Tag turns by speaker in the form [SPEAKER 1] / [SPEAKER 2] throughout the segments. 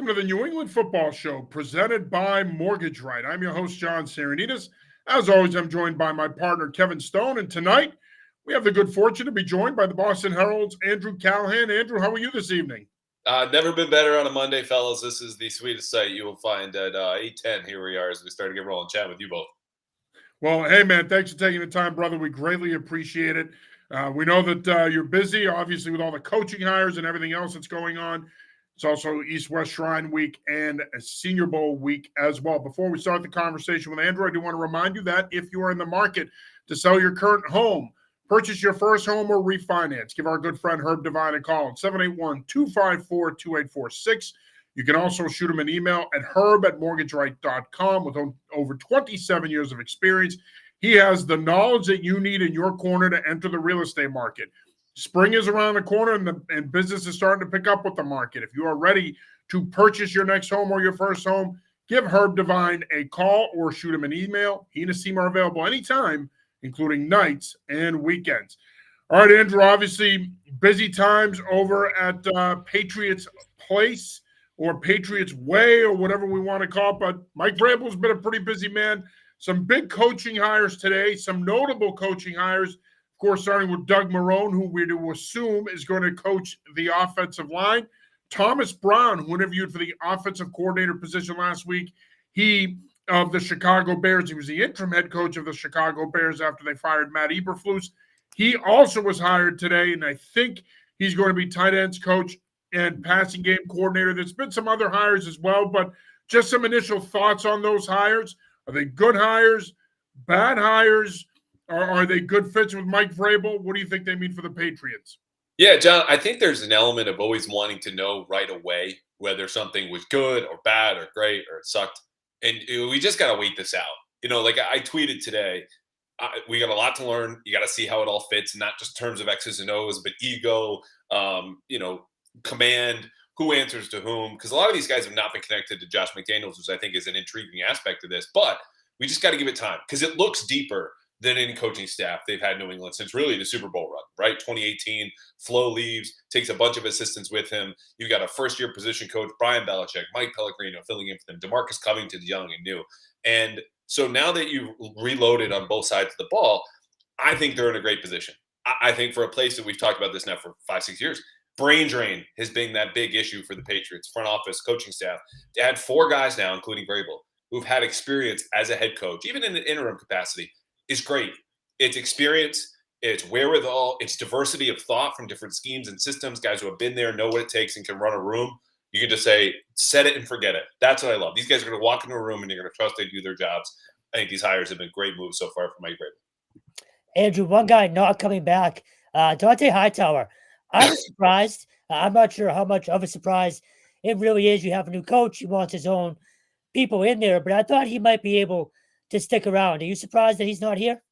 [SPEAKER 1] welcome to the New England Football Show, presented by Mortgage Right. I'm your host, John Serenitas. As always, I'm joined by my partner, Kevin Stone, and tonight we have the good fortune to be joined by the Boston Herald's Andrew Callahan. Andrew, how are you this evening?
[SPEAKER 2] Never been better on a Monday, fellas. This is the sweetest sight you will find at 8:10. Here we are as we start to get rolling. Chat with you both.
[SPEAKER 1] Well, hey, man, thanks for taking the time, brother. We greatly appreciate it. We know that you're busy, obviously, with all the coaching hires and everything else that's going on. It's also East-West Shrine Week and a Senior Bowl week as well. Before we start the conversation with Andrew, I do want to remind you that if you are in the market to sell your current home, purchase your first home, or refinance, give our good friend Herb Devine a call at 781-254-2846. You can also shoot him an email at herb@mortgageright.com. With over 27 years of experience, he has the knowledge that you need in your corner to enter the real estate market. Spring is around the corner, and business is starting to pick up with the market. If you are ready to purchase your next home or your first home, give Herb Devine a call or shoot him an email. He and his team are available anytime, including nights and weekends. All right, Andrew, obviously busy times over at Patriots Place or Patriots Way or whatever we want to call it, but Mike Vrabel's been a pretty busy man. Some big coaching hires today, some notable coaching hires. Of course, starting with Doug Marrone, who we do assume is going to coach the offensive line. Thomas Brown, who interviewed for the offensive coordinator position last week, he of the Chicago Bears. He was the interim head coach of the Chicago Bears after they fired Matt Eberflus. He also was hired today, and I think he's going to be tight ends coach and passing game coordinator. There's been some other hires as well, but just some initial thoughts on those hires. Are they good hires, bad hires? Are they good fits with Mike Vrabel? What do you think they mean for the Patriots?
[SPEAKER 2] Yeah, John, I think there's an element of always wanting to know right away whether something was good or bad or great or it sucked. And we just got to wait this out. Like I tweeted today, we got a lot to learn. You got to see how it all fits, not just terms of X's and O's, but ego, command, who answers to whom. Because a lot of these guys have not been connected to Josh McDaniels, which I think is an intriguing aspect of this. But we just got to give it time because it looks deeper than any coaching staff they've had in New England since really the Super Bowl run, right? 2018, Flo leaves, takes a bunch of assistants with him. You've got a first-year position coach, Brian Belichick, Mike Pellegrino filling in for them, DeMarcus Covington's young and new. And so now that you've reloaded on both sides of the ball, I think they're in a great position. I think for a place that we've talked about this now for 5-6 years, brain drain has been that big issue for the Patriots, front office, coaching staff. They had 4 guys now, including Vrabel, who've had experience as a head coach, even in an interim capacity, is great. It's experience, it's wherewithal, it's diversity of thought from different schemes and systems, guys who have been there, know what it takes, and can run a room. You can just say, set it and forget it. That's what I love. These guys are going to walk into a room and you're going to trust they do their jobs. I think these hires have been great moves so far for Mike Vrabel.
[SPEAKER 3] Andrew, one guy not coming back, Dante Hightower. I was surprised. I'm not sure how much of a surprise it really is. You have a new coach. He wants his own people in there, but I thought he might be able to stick around. Are you surprised that he's not here?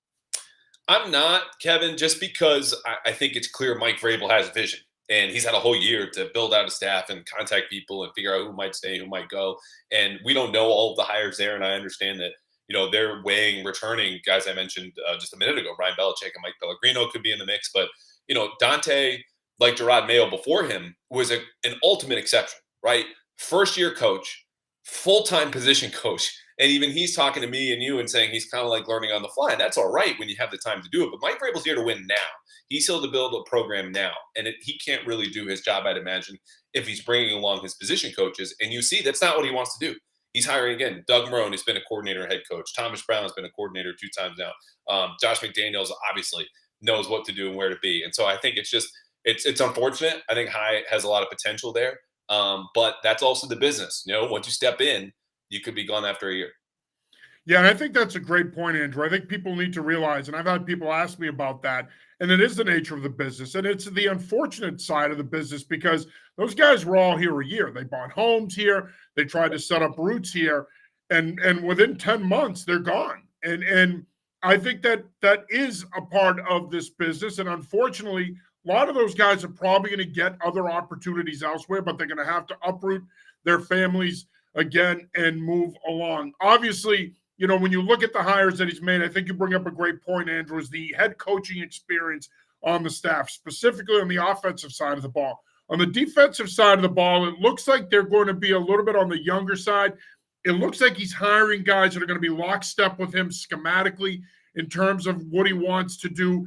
[SPEAKER 2] I'm not, Kevin, just because I think it's clear Mike Vrabel has vision. And he's had a whole year to build out a staff and contact people and figure out who might stay, who might go. And we don't know all of the hires there. And I understand that, they're weighing returning guys I mentioned just a minute ago. Brian Belichick and Mike Pellegrino could be in the mix. But, Dante, like Gerard Mayo before him, was an ultimate exception, right? First-year coach, full-time position coach. And even he's talking to me and you and saying he's kind of like learning on the fly. And that's all right when you have the time to do it. But Mike Vrabel's here to win now. He's here to build a program now. And he can't really do his job, I'd imagine, if he's bringing along his position coaches. And you see that's not what he wants to do. He's hiring, again, Doug Marrone has been a coordinator, head coach. Thomas Brown has been a coordinator 2 times now. Josh McDaniels obviously knows what to do and where to be. And so I think it's unfortunate. I think High has a lot of potential there. But that's also the business. Once you step in, you could be gone after a year.
[SPEAKER 1] Yeah, and I think that's a great point, Andrew. I think people need to realize, and I've had people ask me about that, and it is the nature of the business. And it's the unfortunate side of the business because those guys were all here a year. They bought homes here. They tried to set up roots here. And within 10 months, they're gone. And I think that is a part of this business. And unfortunately, a lot of those guys are probably going to get other opportunities elsewhere, but they're going to have to uproot their families again and move along. Obviously, when you look at the hires that he's made, I think you bring up a great point, Andrew, is the head coaching experience on the staff, specifically on the offensive side of the ball. On the defensive side of the ball, it looks like they're going to be a little bit on the younger side. It looks like he's hiring guys that are going to be lockstep with him schematically in terms of what he wants to do.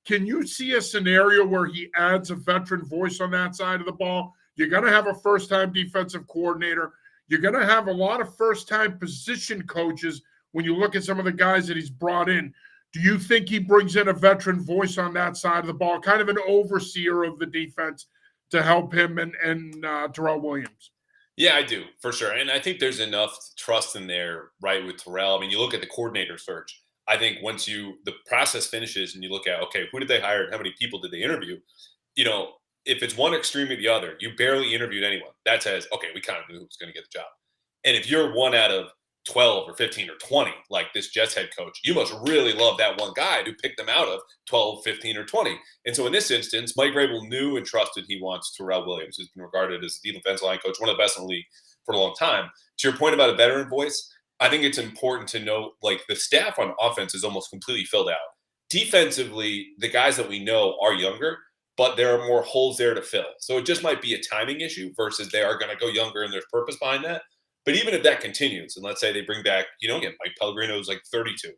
[SPEAKER 1] Can you see a scenario where he adds a veteran voice on that side of the ball? You're going to have a first-time defensive coordinator. You're going to have a lot of first-time position coaches when you look at some of the guys that he's brought in. Do you think he brings in a veteran voice on that side of the ball, kind of an overseer of the defense to help him and Terrell Williams?
[SPEAKER 2] Yeah, I do, for sure. And I think there's enough trust in there, right, with Terrell. I mean, you look at the coordinator search. I think once the process finishes and you look at, okay, who did they hire and how many people did they interview? If it's one extreme or the other, you barely interviewed anyone. That says, okay, we kind of knew who was going to get the job. And if you're one out of 12 or 15 or 20, like this Jets head coach, you must really love that one guy who picked them out of 12, 15, or 20. And so in this instance, Mike Vrabel knew and trusted he wants Terrell Williams, who's been regarded as the defensive line coach, one of the best in the league for a long time. To your point about a veteran voice, I think it's important to note, like, the staff on offense is almost completely filled out. Defensively, the guys that we know are younger, but there are more holes there to fill. So it just might be a timing issue versus they are going to go younger and there's purpose behind that. But even if that continues, and let's say they bring back, again, Mike Pellegrino is like 32.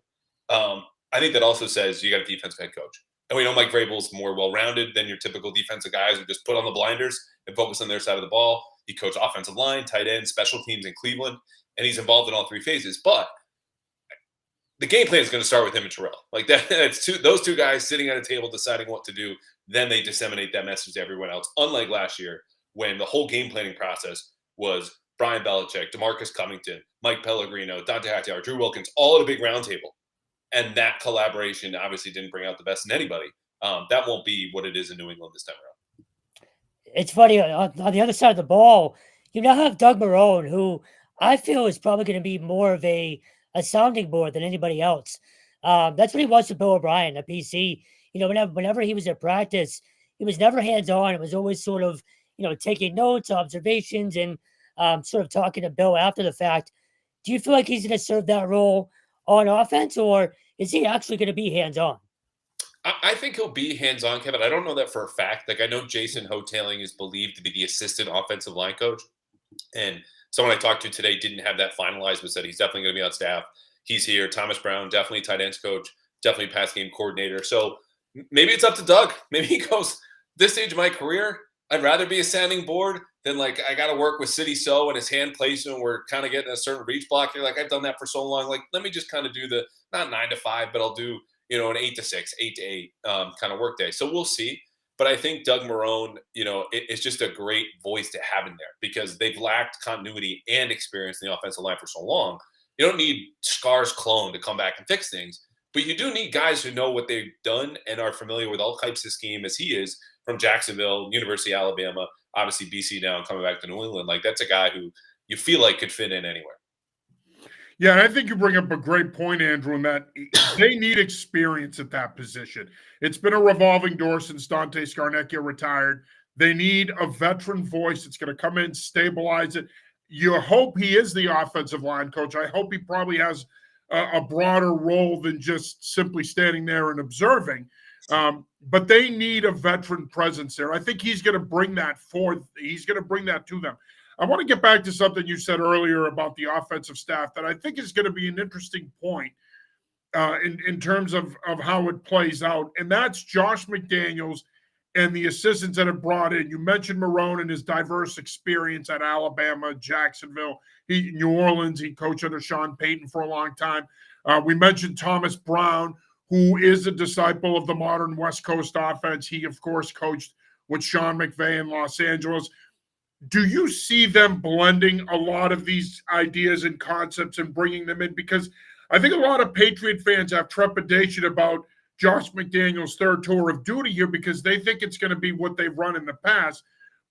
[SPEAKER 2] I think that also says you got a defensive head coach. And we know Mike Vrabel's more well-rounded than your typical defensive guys who just put on the blinders and focus on their side of the ball. He coached offensive line, tight end, special teams in Cleveland, and he's involved in all three phases. But the game plan is going to start with him and Terrell. Like that's those two guys sitting at a table deciding what to do. Then they disseminate that message to everyone else. Unlike last year, when the whole game planning process was Brian Belichick, DeMarcus Covington, Mike Pellegrino, Dante Hightower, Drew Wilkins, all at a big round table. And that collaboration obviously didn't bring out the best in anybody. That won't be what it is in New England this time around.
[SPEAKER 3] It's funny, on the other side of the ball, you now have Doug Marrone, who I feel is probably going to be more of a sounding board than anybody else. That's what he was to Bill O'Brien at PC. Whenever he was at practice, he was never hands-on. It was always sort of, taking notes, observations, and sort of talking to Bill after the fact. Do you feel like he's going to serve that role on offense, or is he actually going to be hands-on?
[SPEAKER 2] I think he'll be hands-on, Kevin. I don't know that for a fact. Like, I know Jason Hoteling is believed to be the assistant offensive line coach. And someone I talked to today didn't have that finalized, but said he's definitely going to be on staff. He's here. Thomas Brown, definitely tight ends coach, definitely pass game coordinator. So maybe it's up to Doug. Maybe he goes, this stage of my career, I'd rather be a sounding board than I got to work with City So and his hand placement. We're kind of getting a certain reach block here. Like, I've done that for so long. Like, let me just kind of do the not 9 to 5, but I'll do an 8 to 6, 8 to 8 kind of work day. So we'll see. But I think Doug Marrone, it's just a great voice to have in there because they've lacked continuity and experience in the offensive line for so long. You don't need Scar's clone to come back and fix things, but you do need guys who know what they've done and are familiar with all types of scheme as he is from Jacksonville, University of Alabama, obviously BC now and coming back to New England. Like, that's a guy who you feel like could fit in anywhere.
[SPEAKER 1] Yeah, and I think you bring up a great point, Andrew, in that they need experience at that position. It's been a revolving door since Dante Scarnecchia retired. They need a veteran voice that's going to come in, stabilize it. You hope he is the offensive line coach. I hope he probably has a broader role than just simply standing there and observing. But they need a veteran presence there. I think he's going to bring that forth. He's going to bring that to them. I want to get back to something you said earlier about the offensive staff that I think is going to be an interesting point in terms of how it plays out. And that's Josh McDaniels and the assistants that have brought in. You mentioned Marrone and his diverse experience at Alabama, Jacksonville, New Orleans. He coached under Sean Payton for a long time. We mentioned Thomas Brown, who is a disciple of the modern West Coast offense. He, of course, coached with Sean McVay in Los Angeles. Do you see them blending a lot of these ideas and concepts and bringing them in? Because I think a lot of Patriot fans have trepidation about Josh McDaniels' third tour of duty here because they think it's going to be what they've run in the past.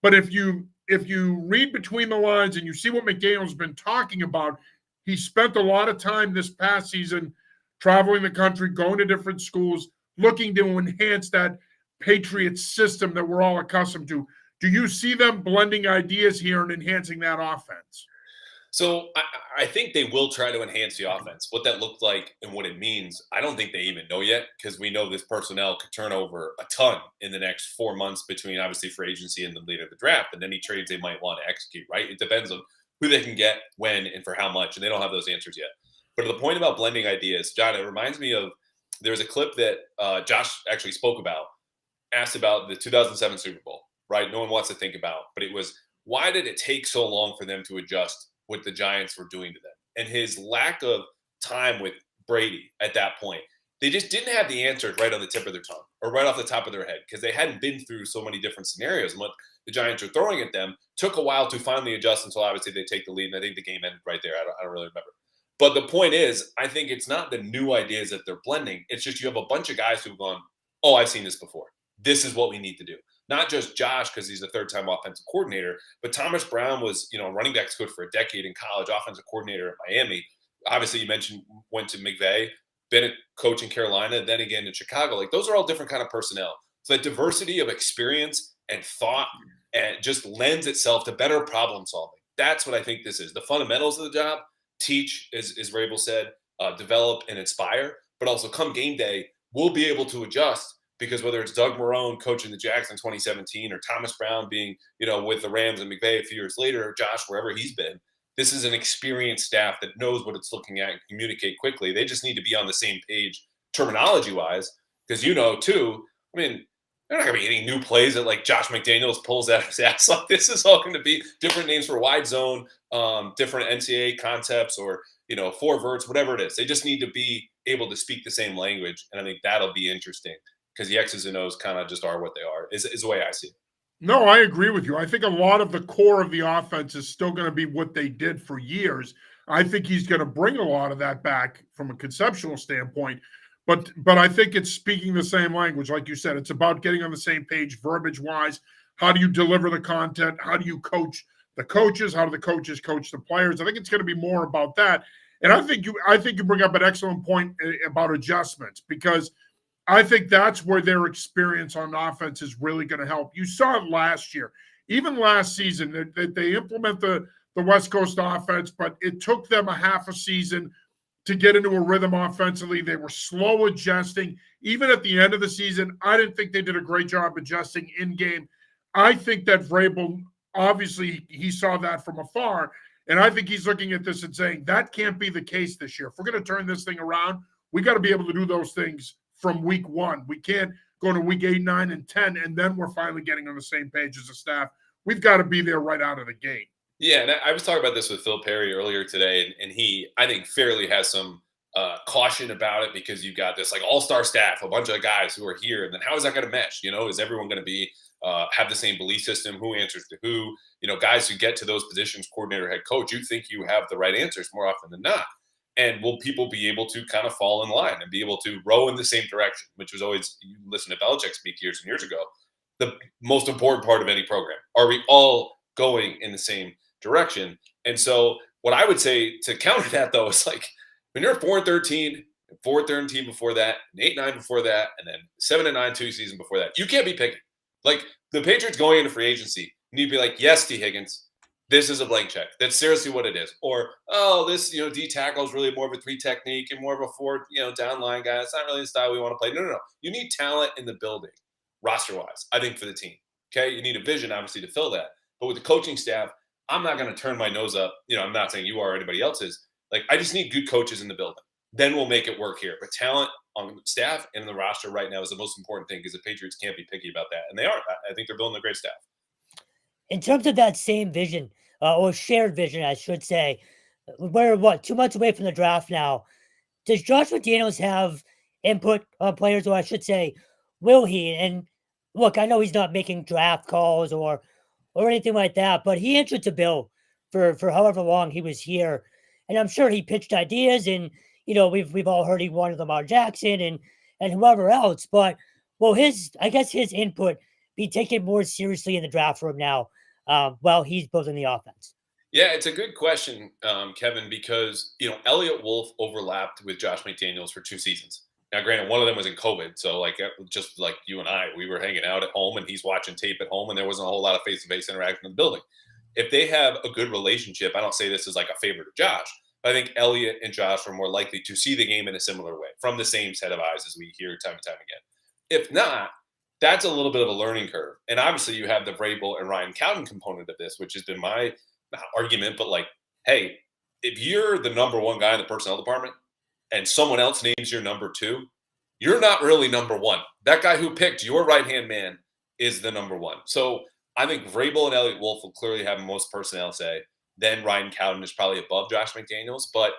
[SPEAKER 1] But if you read between the lines and you see what McDaniels has been talking about, he spent a lot of time this past season traveling the country, going to different schools, looking to enhance that Patriot system that we're all accustomed to. Do you see them blending ideas here and enhancing that offense?
[SPEAKER 2] So I think they will try to enhance the offense. What that looked like and what it means, I don't think they even know yet, because we know this personnel could turn over a ton in the next 4 months between obviously free agency and the lead of the draft, and any trades they might want to execute, right? It depends on who they can get, when, and for how much, and they don't have those answers yet. But to the point about blending ideas, John, it reminds me of there's a clip that Josh actually spoke about, asked about the 2007 Super Bowl, right? No one wants to think about, but it was, why did it take so long for them to adjust what the Giants were doing to them? And his lack of time with Brady at that point, they just didn't have the answers right on the tip of their tongue or right off the top of their head, because they hadn't been through so many different scenarios. And what the Giants are throwing at them took a while to finally adjust until obviously they take the lead. And I think the game ended right there. I don't really remember. But the point is, I think it's not the new ideas that they're blending. It's just you have a bunch of guys who've gone, oh, I've seen this before. This is what we need to do. Not just Josh, because he's a third-time offensive coordinator, but Thomas Brown was, running backs coach for a decade in college, offensive coordinator at Miami. Obviously, you mentioned went to McVay, been a coach in Carolina, then again in Chicago. Like, those are all different kind of personnel. So that diversity of experience and thought and just lends itself to better problem solving. That's what I think this is. The fundamentals of the job: teach, as Rabel said, develop and inspire. But also, come game day, we'll be able to adjust. Because whether it's Doug Marrone coaching the Jags in 2017 or Thomas Brown being, with the Rams and McVay a few years later, or Josh, wherever he's been, this is an experienced staff that knows what it's looking at and communicate quickly. They just need to be on the same page terminology-wise, because too, they're not going to be any new plays that like Josh McDaniels pulls out of his ass. Like, this is all going to be different names for wide zone, different NCAA concepts, or, four verts, whatever it is. They just need to be able to speak the same language, and I think that'll be interesting. Because the X's and O's kind of just are what they are, is the way I see it.
[SPEAKER 1] No, I agree with you. I think a lot of the core of the offense is still going to be what they did for years. I think he's going to bring a lot of that back from a conceptual standpoint. But I think it's speaking the same language. Like you said, it's about getting on the same page verbiage-wise. How do you deliver the content? How do you coach the coaches? How do the coaches coach the players? I think it's going to be more about that. And I think you bring up an excellent point about adjustments, because I think that's where their experience on offense is really going to help. You saw it last year, even last season, that they implement the West Coast offense, but it took them a half a season to get into a rhythm offensively. They were slow adjusting. Even at the end of the season, I didn't think they did a great job adjusting in game. I think that Vrabel, obviously, he saw that from afar, and I think he's looking at this and saying, that can't be the case this year. If we're going to turn this thing around, we got to be able to do those things from week one. We can't go to week 8, 9, and 10, and then we're finally getting on the same page as a staff. We've got to be there right out of the gate.
[SPEAKER 2] Yeah, and I was talking about this with Phil Perry earlier today, and he, I think, fairly has some caution about it, because you've got this like all-star staff, a bunch of guys who are here, and then how is that going to mesh? Is everyone going to be have the same belief system? Who answers to who? Guys who get to those positions, coordinator, head coach, you think you have the right answers more often than not. And will people be able to kind of fall in line and be able to row in the same direction, which was always, you listen to Belichick speak years and years ago, the most important part of any program. Are we all going in the same direction? And so what I would say to counter that, though, is like, when you're 4-13, 4-13 before that, and 8-9 before that, and then 7-9 2 season before that, you can't be picking. Like, the Patriots going into free agency, you need to be like, yes, T. Higgins, this is a blank check. That's seriously what it is. Or, oh, this, D tackle is really more of a 3 technique and more of a 4, down line guy. It's not really the style we want to play. No. You need talent in the building, roster-wise, I think, for the team. Okay? You need a vision, obviously, to fill that. But with the coaching staff, I'm not going to turn my nose up. I'm not saying you are or anybody else is. Like, I just need good coaches in the building. Then we'll make it work here. But talent on staff and the roster right now is the most important thing, because the Patriots can't be picky about that. And they aren't. I think they're building a great staff.
[SPEAKER 3] In terms of that same vision, or shared vision, I should say, we're 2 months away from the draft now. Does Josh McDaniels have input on players, or I should say, will he? And look, I know he's not making draft calls or anything like that, but he answered to Bill for however long he was here, and I'm sure he pitched ideas. And we've all heard he wanted Lamar Jackson and whoever else, but will his input be taken more seriously in the draft room now, while he's building the offense?
[SPEAKER 2] Yeah, it's a good question, Kevin, because, Elliott Wolf overlapped with Josh McDaniels for 2 seasons. Now, granted, one of them was in COVID. So, just like you and I, we were hanging out at home and he's watching tape at home, and there wasn't a whole lot of face-to-face interaction in the building. if they have a good relationship, I don't say this as like a favor to Josh, but I think Elliott and Josh are more likely to see the game in a similar way from the same set of eyes as we hear time and time again. If not, that's a little bit of a learning curve. And obviously you have the Vrabel and Ryan Cowden component of this, which has been my argument, but like, hey, if you're the number one guy in the personnel department and someone else names your number two, you're not really number one. That guy who picked your right-hand man is the number one. So I think Vrabel and Elliott Wolf will clearly have most personnel say. Then Ryan Cowden is probably above Josh McDaniels. But,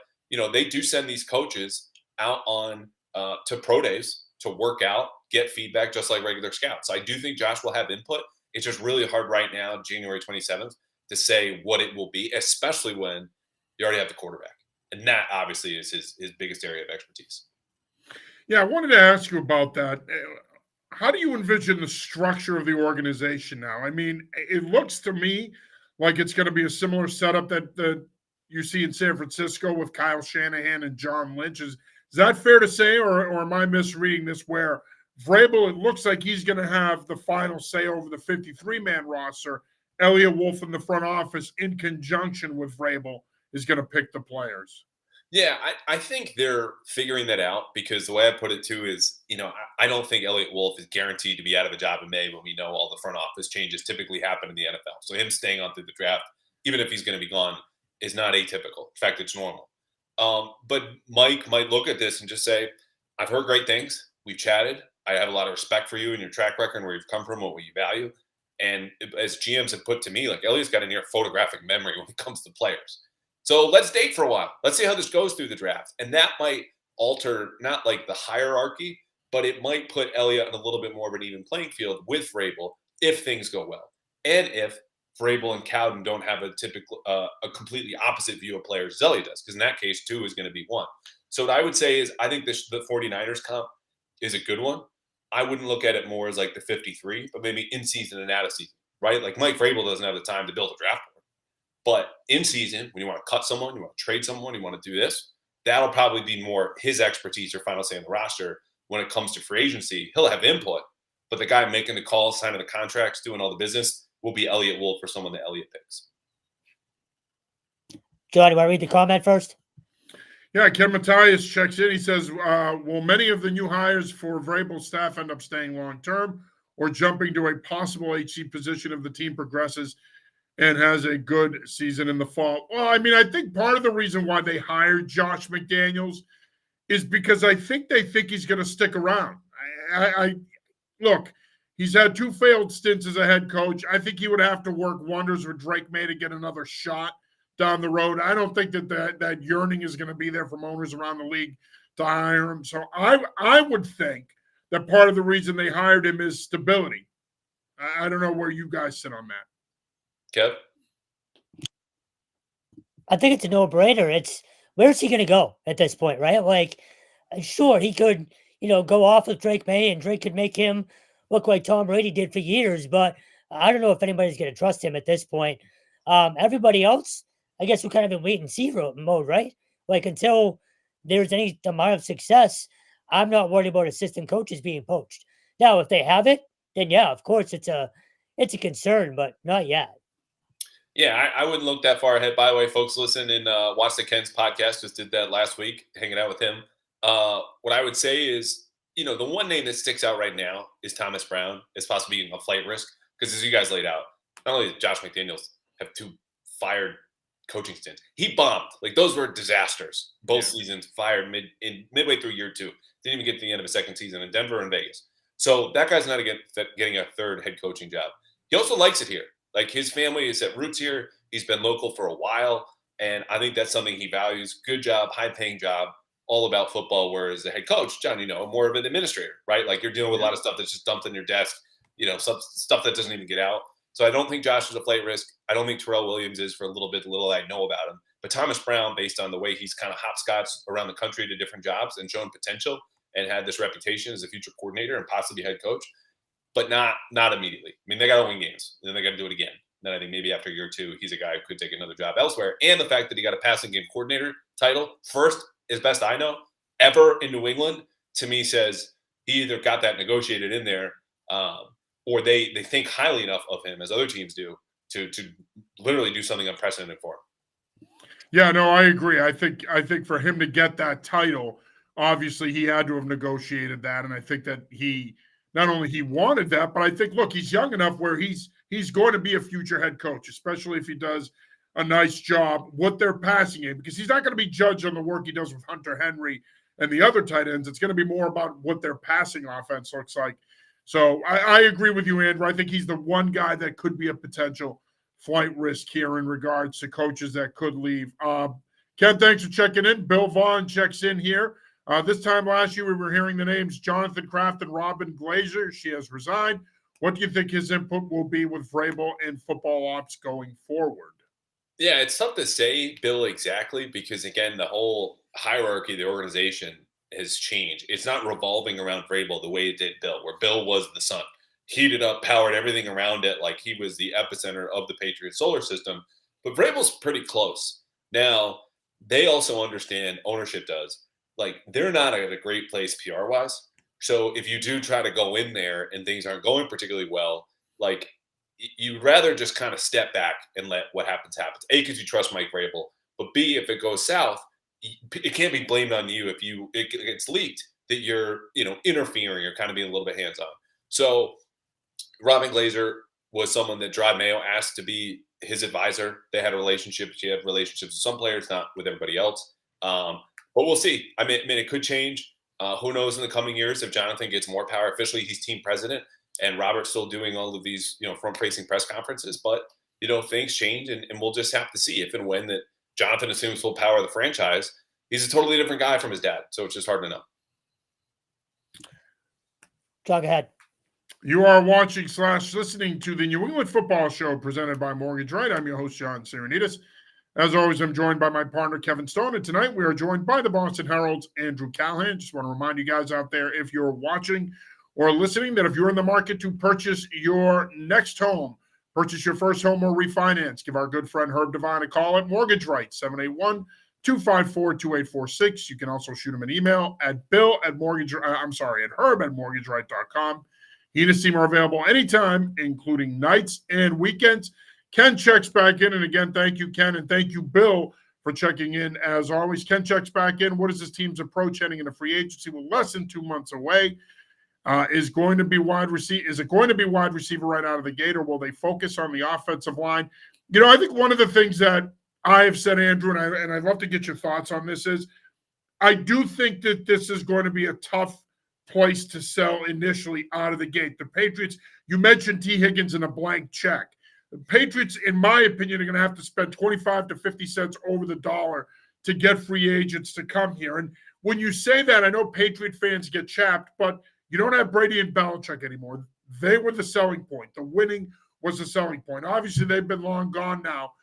[SPEAKER 2] they do send these coaches out on to pro days to work out, get feedback, just like regular scouts. I do think Josh will have input. It's just really hard right now, January 27th, to say what it will be, especially when you already have the quarterback. And that obviously is his biggest area of expertise.
[SPEAKER 1] Yeah, I wanted to ask you about that. How do you envision the structure of the organization now? I mean, it looks to me like it's going to be a similar setup that you see in San Francisco with Kyle Shanahan and John Lynch. Is that fair to say, or am I misreading this where Vrabel, it looks like he's going to have the final say over the 53-man roster. Elliott Wolf in the front office in conjunction with Vrabel is going to pick the players.
[SPEAKER 2] Yeah, I think they're figuring that out because the way I put it too is, I don't think Elliott Wolf is guaranteed to be out of a job in May when we know all the front office changes typically happen in the NFL. So him staying on through the draft, even if he's going to be gone, is not atypical. In fact, it's normal. But Mike might look at this and just say, I've heard great things. We've chatted. I have a lot of respect for you and your track record and where you've come from, what you value. And as GMs have put to me, like Elliott's got a near photographic memory when it comes to players. So let's date for a while. Let's see how this goes through the draft. And that might alter not like the hierarchy, but it might put Elliott on a little bit more of an even playing field with Vrabel if things go well. And if Vrabel and Cowden don't have a typical, a completely opposite view of players as Elliott does, because in that case, 2 is going to be 1. So what I would say is I think the 49ers comp is a good one. I wouldn't look at it more as like the 53, but maybe in season and out of season, right? Like Mike Vrabel doesn't have the time to build a draft board. But in season, when you want to cut someone, you want to trade someone, you want to do this, that'll probably be more his expertise or final say on the roster. When it comes to free agency, he'll have input, but the guy making the calls, signing the contracts, doing all the business will be Elliott Wolf or someone that Elliott picks.
[SPEAKER 3] John, you want to read the comment first?
[SPEAKER 1] Yeah, Ken Matthias checks in. He says, will many of the new hires for Vrabel's staff end up staying long-term or jumping to a possible HC position if the team progresses and has a good season in the fall? Well, I mean, I think part of the reason why they hired Josh McDaniels is because I think they think he's going to stick around. I look, he's had 2 failed stints as a head coach. I think he would have to work wonders with Drake May to get another shot down the road. I don't think that yearning is going to be there from owners around the league to hire him. So I would think that part of the reason they hired him is stability. I don't know where you guys sit on that.
[SPEAKER 2] Kev?
[SPEAKER 3] I think it's a no-brainer. It's where's he going to go at this point, right? Like, sure, he could, go off with Drake May, and Drake could make him look like Tom Brady did for years. But I don't know if anybody's going to trust him at this point. Everybody else, I guess, we're kind of in wait-and-see mode, right? Like until there's any amount of success, I'm not worried about assistant coaches being poached. Now, if they have it, then yeah, of course, it's a concern, but not yet.
[SPEAKER 2] Yeah, I wouldn't look that far ahead. By the way, folks, listen and watch the Ken's podcast. Just did that last week, hanging out with him. What I would say is, the one name that sticks out right now is Thomas Brown. It's possibly a flight risk because, as you guys laid out, not only did Josh McDaniels have 2 fired coaching stints, he bombed. Like those were disasters. Both seasons, fired midway through year 2. Didn't even get to the end of a second season in Denver and Vegas. So that guy's not getting a 3rd head coaching job. He also likes it here. Like his family is at roots here. He's been local for a while. And I think that's something he values. Good job, high-paying job, all about football. Whereas the head coach, John, more of an administrator, right? Like you're dealing with a lot of stuff that's just dumped in your desk, stuff that doesn't even get out. So I don't think Josh is a flight risk. I don't think Terrell Williams is for the little I know about him. But Thomas Brown, based on the way he's kind of hopscotched around the country to different jobs and shown potential and had this reputation as a future coordinator and possibly head coach, but not immediately. I mean, they got to win games, and then they got to do it again. Then I think maybe after year 2, he's a guy who could take another job elsewhere. And the fact that he got a passing game coordinator title, first, as best I know, ever in New England, to me says he either got that negotiated in there or they think highly enough of him, as other teams do, to literally do something unprecedented for him.
[SPEAKER 1] Yeah, no, I agree. I think for him to get that title, obviously he had to have negotiated that, and I think that he not only he wanted that, but I think look, he's young enough where he's going to be a future head coach, especially if he does a nice job with their passing game, because he's not going to be judged on the work he does with Hunter Henry and the other tight ends. It's going to be more about what their passing offense looks like. So I agree with you, Andrew. I think he's the one guy that could be a potential flight risk here in regards to coaches that could leave. Ken, thanks for checking in. Bill Vaughn checks in here. This time last year, we were hearing the names Jonathan Kraft and Robin Glazer. She has resigned. What do you think his input will be with Vrabel and football ops going forward?
[SPEAKER 2] Yeah, it's tough to say, Bill, exactly, because, again, the whole hierarchy of the organization has changed. It's not revolving around Vrabel the way it did Bill, where Bill was the sun. Heated up, powered everything around it like he was the epicenter of the Patriots solar system. But Vrabel's pretty close. Now, they also understand, ownership does, like they're not at a great place PR-wise. So if you do try to go in there and things aren't going particularly well, like you'd rather just kind of step back and let what happens happen. A, because you trust Mike Vrabel, but B, if it goes south, it can't be blamed on you if it gets leaked that you're interfering or kind of being a little bit hands-on. So Robin Glazer was someone that Drive Mayo asked to be his advisor. They had a relationship. She had relationships with some players, not with everybody else. But we'll see. I mean, it could change. Who knows in the coming years if Jonathan gets more power. Officially, he's team president, and Robert's still doing all of these, front-facing press conferences. But, things change, and we'll just have to see if and when that Jonathan assumes full power of the franchise. He's a totally different guy from his dad, so it's just hard to know.
[SPEAKER 3] Jog ahead.
[SPEAKER 1] You are watching / listening to the New England Football Show presented by Mortgage Right. I'm your host, John Serenitas. As always, I'm joined by my partner, Kevin Stone. And tonight we are joined by the Boston Herald's Andrew Callahan. Just want to remind you guys out there, if you're watching or listening, that if you're in the market to purchase your next home, purchase your first home or refinance, give our good friend Herb Devine a call at Mortgage Right, 781-254-2846. You can also shoot him an email at herb@mortgageright.com. He and his team are available anytime, including nights and weekends. Ken checks back in. And again, thank you, Ken, and thank you, Bill, for checking in. As always, Ken checks back in. What is his team's approach heading into free agency? With less than 2 months away. Is it going to be wide receiver right out of the gate, or will they focus on the offensive line? I think one of the things that I have said, Andrew, and I'd love to get your thoughts on this, is I do think that this is going to be a tough place to sell initially out of the gate. The Patriots, you mentioned T. Higgins and a blank check. The Patriots, in my opinion, are going to have to spend 25 to 50 cents over the dollar to get free agents to come here. And when you say that, I know Patriot fans get chapped, but you don't have Brady and Belichick anymore. They were the selling point. The winning was the selling point. Obviously, they've been long gone now.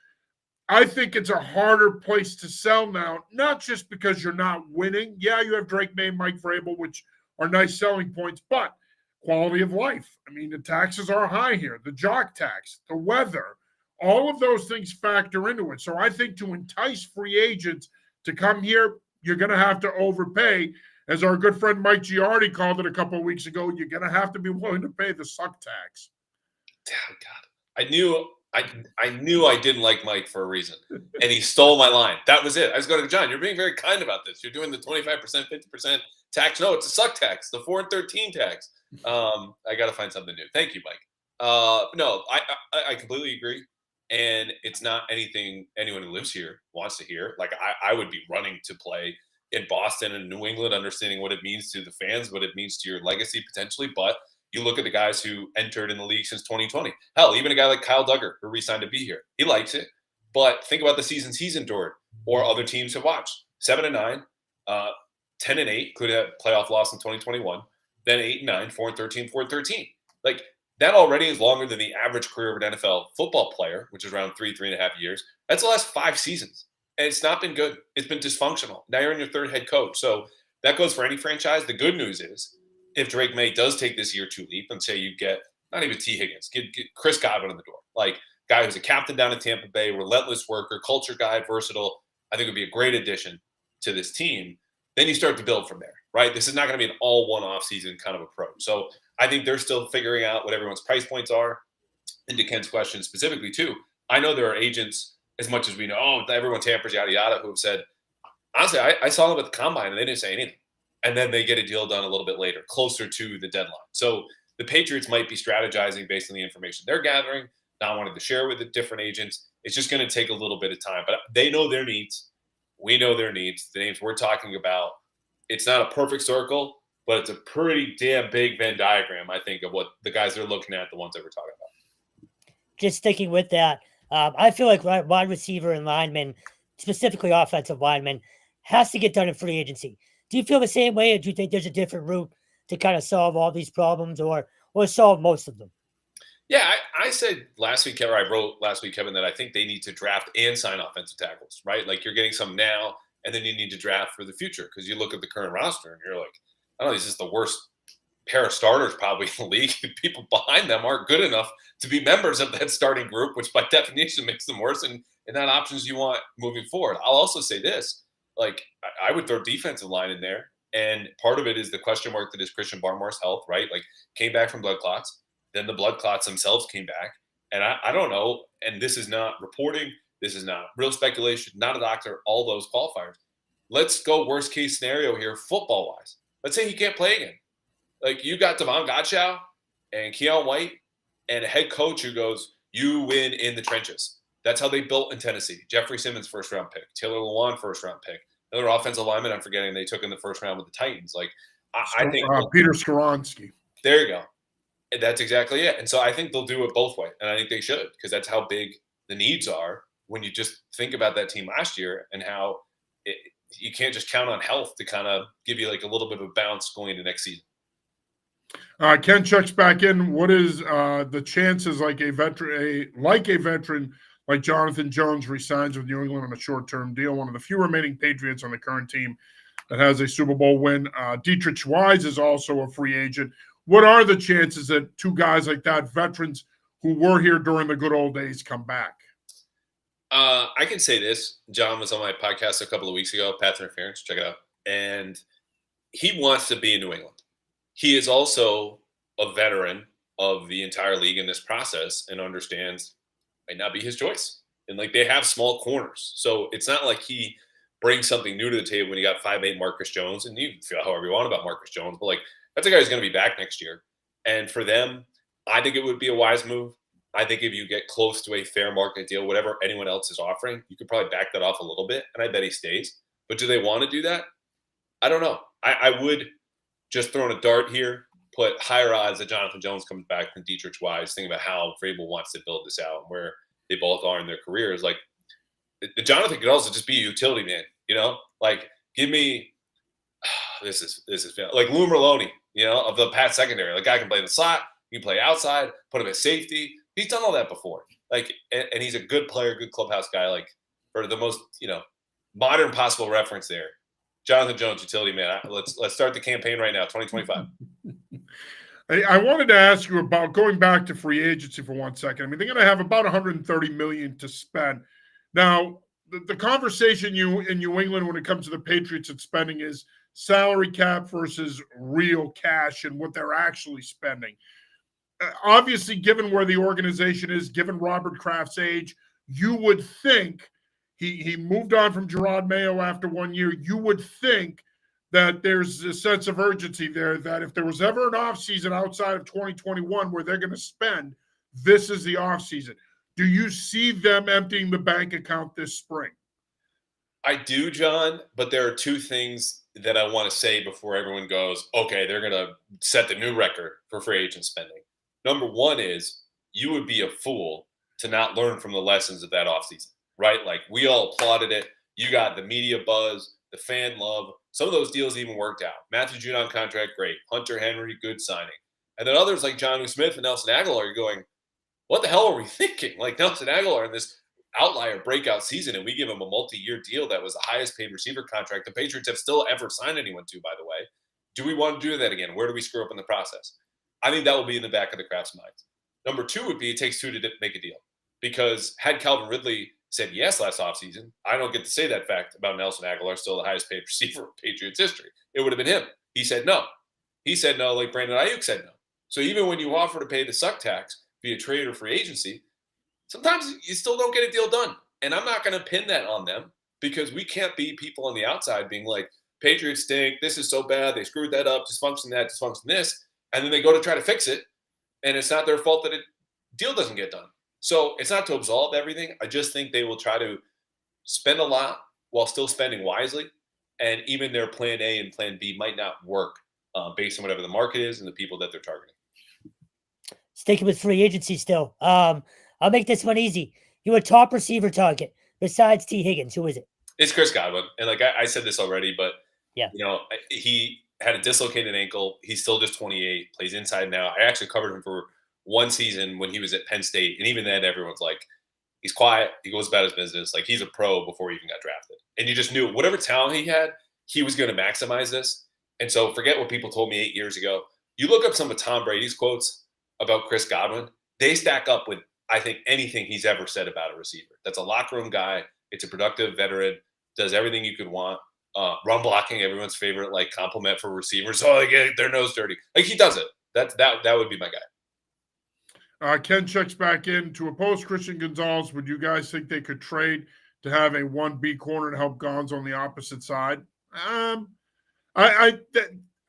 [SPEAKER 1] I think it's a harder place to sell now, not just because you're not winning. Yeah, you have Drake May, Mike Vrabel, which are nice selling points, but quality of life. I mean, the taxes are high here, the jock tax, the weather, all of those things factor into it. So I think to entice free agents to come here, you're going to have to overpay. As our good friend Mike Giardi called it a couple of weeks ago, you're going to have to be willing to pay the suck tax.
[SPEAKER 2] Oh, God. I knew I didn't like Mike for a reason, and he stole my line. That was it. I was going to John, you're being very kind about this. You're doing the 25%, 50% tax. No, it's a suck tax, the 4 and 13 tax. I got to find something new. Thank you, Mike. No, I completely agree. And it's not anything anyone who lives here wants to hear. Like I would be running to play in Boston and New England, understanding what it means to the fans, what it means to your legacy potentially. But you look at the guys who entered in the league since 2020. Hell, even a guy like Kyle Duggar, who re-signed to be here. He likes it. But think about the seasons he's endured or other teams have watched. 7-9, 10-8, could have playoff loss in 2021. Then 8-9, 4-13, 4-13. Like that already is longer than the average career of an NFL football player, which is around 3.5 years. That's the last 5 seasons. And it's not been good. It's been dysfunctional. Now you're in your 3rd head coach. So that goes for any franchise. The good news is if Drake May does take this year 2 leap and say you get not even T. Higgins, get Chris Godwin in the door, like guy who's a captain down in Tampa Bay, relentless worker, culture guy, versatile, I think would be a great addition to this team. Then you start to build from there, right? This is not going to be an all one-off season kind of approach. So I think they're still figuring out what everyone's price points are. into Ken's question specifically too, I know there are agents, as much as we know, oh, everyone tampers, yada, yada, who have said, honestly, I saw them at the combine and they didn't say anything. And then they get a deal done a little bit later, closer to the deadline. So the Patriots might be strategizing based on the information they're gathering, not wanting to share with the different agents. It's just going to take a little bit of time. But they know their needs. We know their needs. The names we're talking about, it's not a perfect circle, but it's a pretty damn big Venn diagram, I think, of what the guys they're looking at, the ones that we're talking about.
[SPEAKER 3] Just sticking with that, I feel like wide receiver and lineman, specifically offensive lineman, has to get done in free agency. Do you feel the same way, or do you think there's a different route to kind of solve all these problems, or solve most of them?
[SPEAKER 2] Yeah, I said last week, or I wrote last week, Kevin, that I think they need to draft and sign offensive tackles, right? Like you're getting some now, and then you need to draft for the future because you look at the current roster and you're like, I don't know, this is the worst pair of starters probably in the league. People behind them aren't good enough to be members of that starting group, which by definition makes them worse and not options you want moving forward. I'll also say this, like I would throw defensive line in there. And part of it is the question mark that is Christian Barmore's health, right? Like came back from blood clots. Then the blood clots themselves came back. And I don't know. And this is not reporting. This is not real speculation, not a doctor, all those qualifiers. Let's go worst case scenario here, football wise. Let's say he can't play again. Like you got Devon Godchow and Keon White and a head coach who goes, you win in the trenches. That's how they built in Tennessee. Jeffrey Simmons, first round pick. Taylor Lewan, first round pick. Another offensive lineman I'm forgetting they took in the first round with the Titans. Like I think
[SPEAKER 1] Peter Skoronski.
[SPEAKER 2] There you go. And that's exactly it. And so I think they'll do it both ways. And I think they should, because that's how big the needs are when you just think about that team last year and how you can't just count on health to kind of give you like a little bit of a bounce going into next season.
[SPEAKER 1] Ken checks back in. What is the chances like a veteran like Jonathan Jones resigns with New England on a short-term deal? One of the few remaining Patriots on the current team that has a Super Bowl win. Dietrich Wise is also a free agent. What are the chances that two guys like that, veterans who were here during the good old days, come back?
[SPEAKER 2] I can say this. John was on my podcast a couple of weeks ago, Paths Interference. Check it out. And he wants to be in New England. He is also a veteran of the entire league in this process and understands it might not be his choice. And like they have small corners. So it's not like he brings something new to the table when you got 5'8" Marcus Jones. And you can feel however you want about Marcus Jones, but like that's a guy who's going to be back next year. And for them, I think it would be a wise move. I think if you get close to a fair market deal, whatever anyone else is offering, you could probably back that off a little bit. And I bet he stays. But do they want to do that? I don't know. I would just throwing a dart here, put higher odds that Jonathan Jones comes back than Dietrich Wise, thinking about how Vrabel wants to build this out and where they both are in their careers. Like Jonathan could also just be a utility man, you know, like give me, this is like Lou Merlone, you know, of the Pat secondary. Like guy can play in the slot, he can play outside, put him at safety. He's done all that before. Like, and he's a good player, good clubhouse guy. Like for the most, you know, modern possible reference there. Jonathan Jones, utility man. Let's start the campaign right now, 2025.
[SPEAKER 1] I wanted to ask you about going back to free agency for 1 second. I mean, they're going to have about $130 million to spend. Now, the conversation in New England when it comes to the Patriots and spending is salary cap versus real cash and what they're actually spending. Obviously, given where the organization is, given Robert Kraft's age, you would think he moved on from Gerard Mayo after 1 year. You would think that there's a sense of urgency there that if there was ever an offseason outside of 2021 where they're going to spend, this is the offseason. Do you see them emptying the bank account this spring?
[SPEAKER 2] I do, John, but there are two things that I want to say before everyone goes, okay, they're going to set the new record for free agent spending. Number one is you would be a fool to not learn from the lessons of that offseason, right? Like we all applauded it. You got the media buzz, the fan love. Some of those deals even worked out. Matthew Judon contract, great. Hunter Henry, good signing. And then others like Jonnu Smith and Nelson Aguilar are going, what the hell are we thinking? Like Nelson Aguilar in this outlier breakout season, and we give him a multi-year deal that was the highest paid receiver contract the Patriots have still ever signed anyone to, by the way. Do we want to do that again? Where do we screw up in the process? I think that will be in the back of the Kraft's minds. Number two would be it takes two to make a deal. Because had Calvin Ridley said yes last offseason, I don't get to say that fact about Nelson Aguilar, still the highest paid receiver in Patriots history. It would have been him. He said no. He said no like Brandon Ayuk said no. So even when you offer to pay the suck tax, via trade or free agency, sometimes you still don't get a deal done. And I'm not going to pin that on them because we can't be people on the outside being like, Patriots stink. This is so bad. They screwed that up. Dysfunction that, dysfunction this. And then they go to try to fix it. And it's not their fault that a deal doesn't get done. So it's not to absolve everything. I just think they will try to spend a lot while still spending wisely. And even their plan A and plan B might not work based on whatever the market is and the people that they're targeting.
[SPEAKER 3] Sticking with free agency still. I'll make this one easy. Your top receiver target besides T. Higgins, who is it?
[SPEAKER 2] It's Chris Godwin. And like I said this already, but
[SPEAKER 3] yeah,
[SPEAKER 2] he had a dislocated ankle. He's still just 28, plays inside now. I actually covered him for one season when he was at Penn State. And even then, everyone's like, he's quiet. He goes about his business. Like, he's a pro before he even got drafted. And you just knew whatever talent he had, he was going to maximize this. And so forget what people told me 8 years ago. You look up some of Tom Brady's quotes about Chris Godwin. They stack up with, I think, anything he's ever said about a receiver. That's a locker room guy. It's a productive veteran. Does everything you could want. Run blocking, everyone's favorite like compliment for receivers. Oh, they get their nose dirty. Like, he does it. That would be my guy.
[SPEAKER 1] Ken checks back in. To oppose Christian Gonzalez, would you guys think they could trade to have a 1B corner to help Gonz on the opposite side? I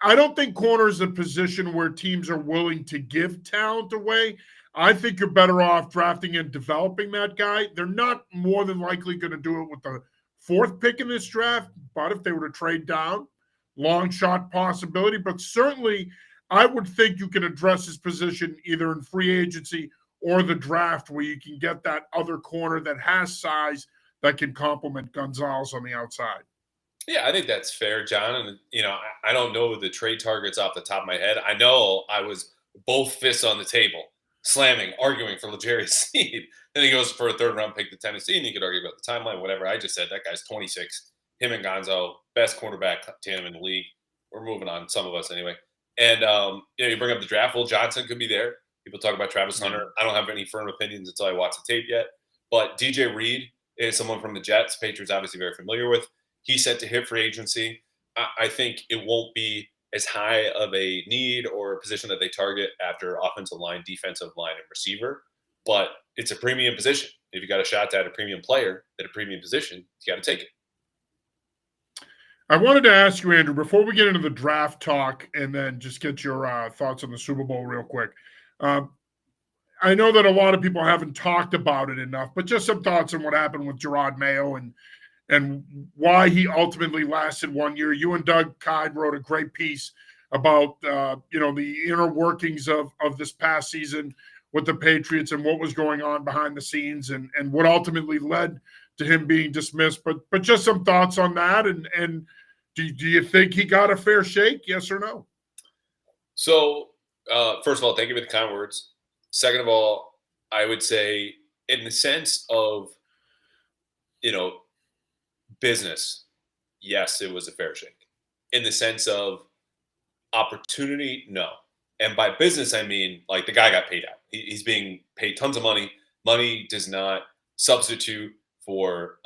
[SPEAKER 1] don't think corner is a position where teams are willing to give talent away. I think you're better off drafting and developing that guy. They're not more than likely going to do it with the 4th pick in this draft, but if they were to trade down, long shot possibility. But certainly, I would think you can address his position either in free agency or the draft, where you can get that other corner that has size that can complement Gonzalez on the outside.
[SPEAKER 2] Yeah, I think that's fair, John. And, I don't know the trade targets off the top of my head. I know I was both fists on the table, slamming, arguing for L'Jarius Sneed. Then he goes for a 3rd-round pick to Tennessee, and you could argue about the timeline, whatever. I just said that guy's 26. Him and Gonzo, best quarterback tandem in the league. We're moving on, some of us anyway. And, you bring up the draft. Will Johnson could be there. People talk about Travis Hunter. I don't have any firm opinions until I watch the tape yet. But DJ Reed is someone from the Jets. Patriots obviously very familiar with. He's set to hit free agency. I think it won't be as high of a need or a position that they target after offensive line, defensive line, and receiver. But it's a premium position. If you got a shot to add a premium player at a premium position, you got to take it.
[SPEAKER 1] I wanted to ask you, Andrew, before we get into the draft talk and then just get your thoughts on the Super Bowl real quick. I know that a lot of people haven't talked about it enough, but just some thoughts on what happened with Gerard Mayo and why he ultimately lasted 1 year. You and Doug Kide wrote a great piece about the inner workings of this past season with the Patriots and what was going on behind the scenes and what ultimately led to him being dismissed. But just some thoughts on that. And do you think he got a fair shake? Yes or no?
[SPEAKER 2] So, first of all, thank you for the kind words. Second of all, I would say in the sense of, business, yes, it was a fair shake. In the sense of opportunity, no. And by business, I mean, like, the guy got paid out. He's being paid tons of money. Money does not substitute for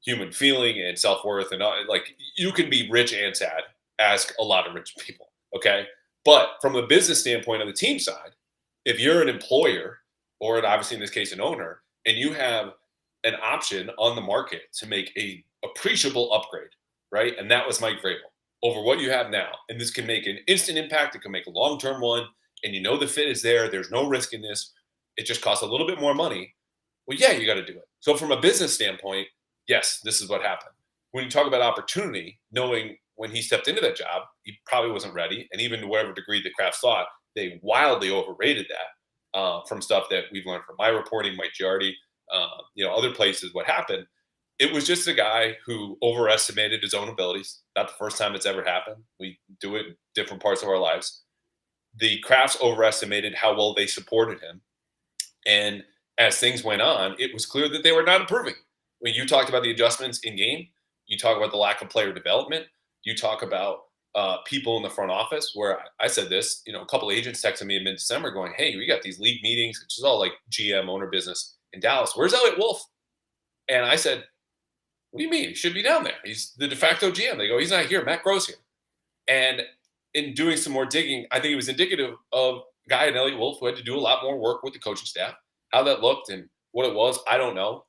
[SPEAKER 2] human feeling and self-worth. And like, you can be rich and sad. Ask a lot of rich people, okay? But from a business standpoint on the team side, if you're an employer or obviously in this case an owner, and you have an option on the market to make a appreciable upgrade, right? And that was Mike Vrabel over what you have now. And this can make an instant impact. It can make a long-term one. And the fit is there. There's no risk in this. It just costs a little bit more money. Well, yeah, you got to do it. So from a business standpoint, yes, this is what happened. When you talk about opportunity, knowing when he stepped into that job, he probably wasn't ready. And even to whatever degree the Crafts thought, they wildly overrated that from stuff that we've learned from my reporting, Mike Giardi, other places. What happened? It was just a guy who overestimated his own abilities. Not the first time it's ever happened. We do it in different parts of our lives. The Crafts overestimated how well they supported him. And as things went on, it was clear that they were not improving. When you talked about the adjustments in game, you talk about the lack of player development, you talk about people in the front office, where I said this, a couple of agents texted me in mid-December going, hey, we got these league meetings, which is all like GM owner business in Dallas. Where's Elliot Wolf? And I said, what do you mean? He should be down there. He's the de facto GM. They go, he's not here. Matt Groh's here. And in doing some more digging, I think it was indicative of guy in Elliott Wolf who had to do a lot more work with the coaching staff. How that looked and what it was, I don't know.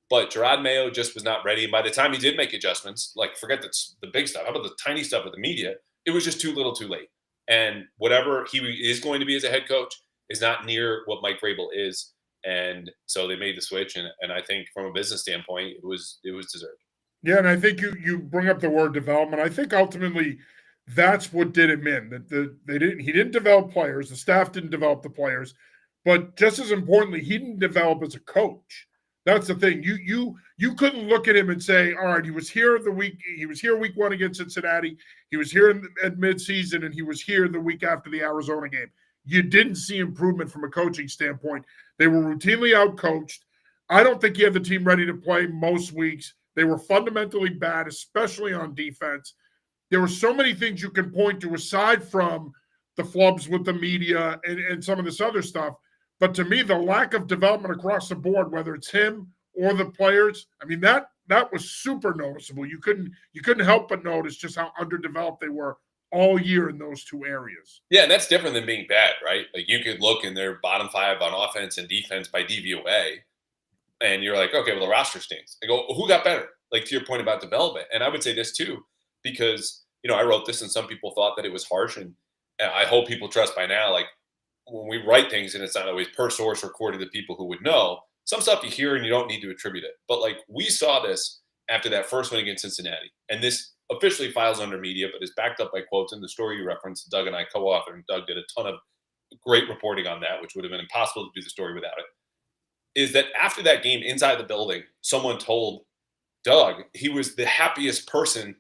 [SPEAKER 2] But Gerard Mayo just was not ready. And by the time he did make adjustments, like forget the big stuff, how about the tiny stuff with the media? It was just too little too late. And whatever he is going to be as a head coach is not near what Mike Vrabel is. And so they made the switch. And I think from a business standpoint, it was deserved.
[SPEAKER 1] Yeah, and I think you bring up the word development. I think ultimately that's what did him in. That he didn't develop players, the staff didn't develop the players, but just as importantly, he didn't develop as a coach. That's the thing. You couldn't look at him and say, all right, he was here week 1 against Cincinnati, he was here at midseason, and he was here the week after the Arizona game. You didn't see improvement from a coaching standpoint. They were routinely outcoached. I don't think he had the team ready to play most weeks. They were fundamentally bad, especially on defense. There were so many things you can point to aside from the flubs with the media and some of this other stuff. But to me, the lack of development across the board, whether it's him or the players, I mean, that was super noticeable. You couldn't help but notice just how underdeveloped they were all year in those two areas.
[SPEAKER 2] Yeah, and that's different than being bad, right? Like you could look in their bottom 5 on offense and defense by DVOA, and you're like, okay, well, the roster stinks. I go, who got better? Like to your point about development. And I would say this too, because, I wrote this and some people thought that it was harsh. And I hope people trust by now, like when we write things and it's not always per source or according to people who would know, some stuff you hear and you don't need to attribute it. But like we saw this after that first win against Cincinnati. And this officially files under media, but is backed up by quotes in the story you referenced. Doug and I co-authored, and Doug did a ton of great reporting on that, which would have been impossible to do the story without it. Is that after that game inside the building, someone told Doug he was the happiest person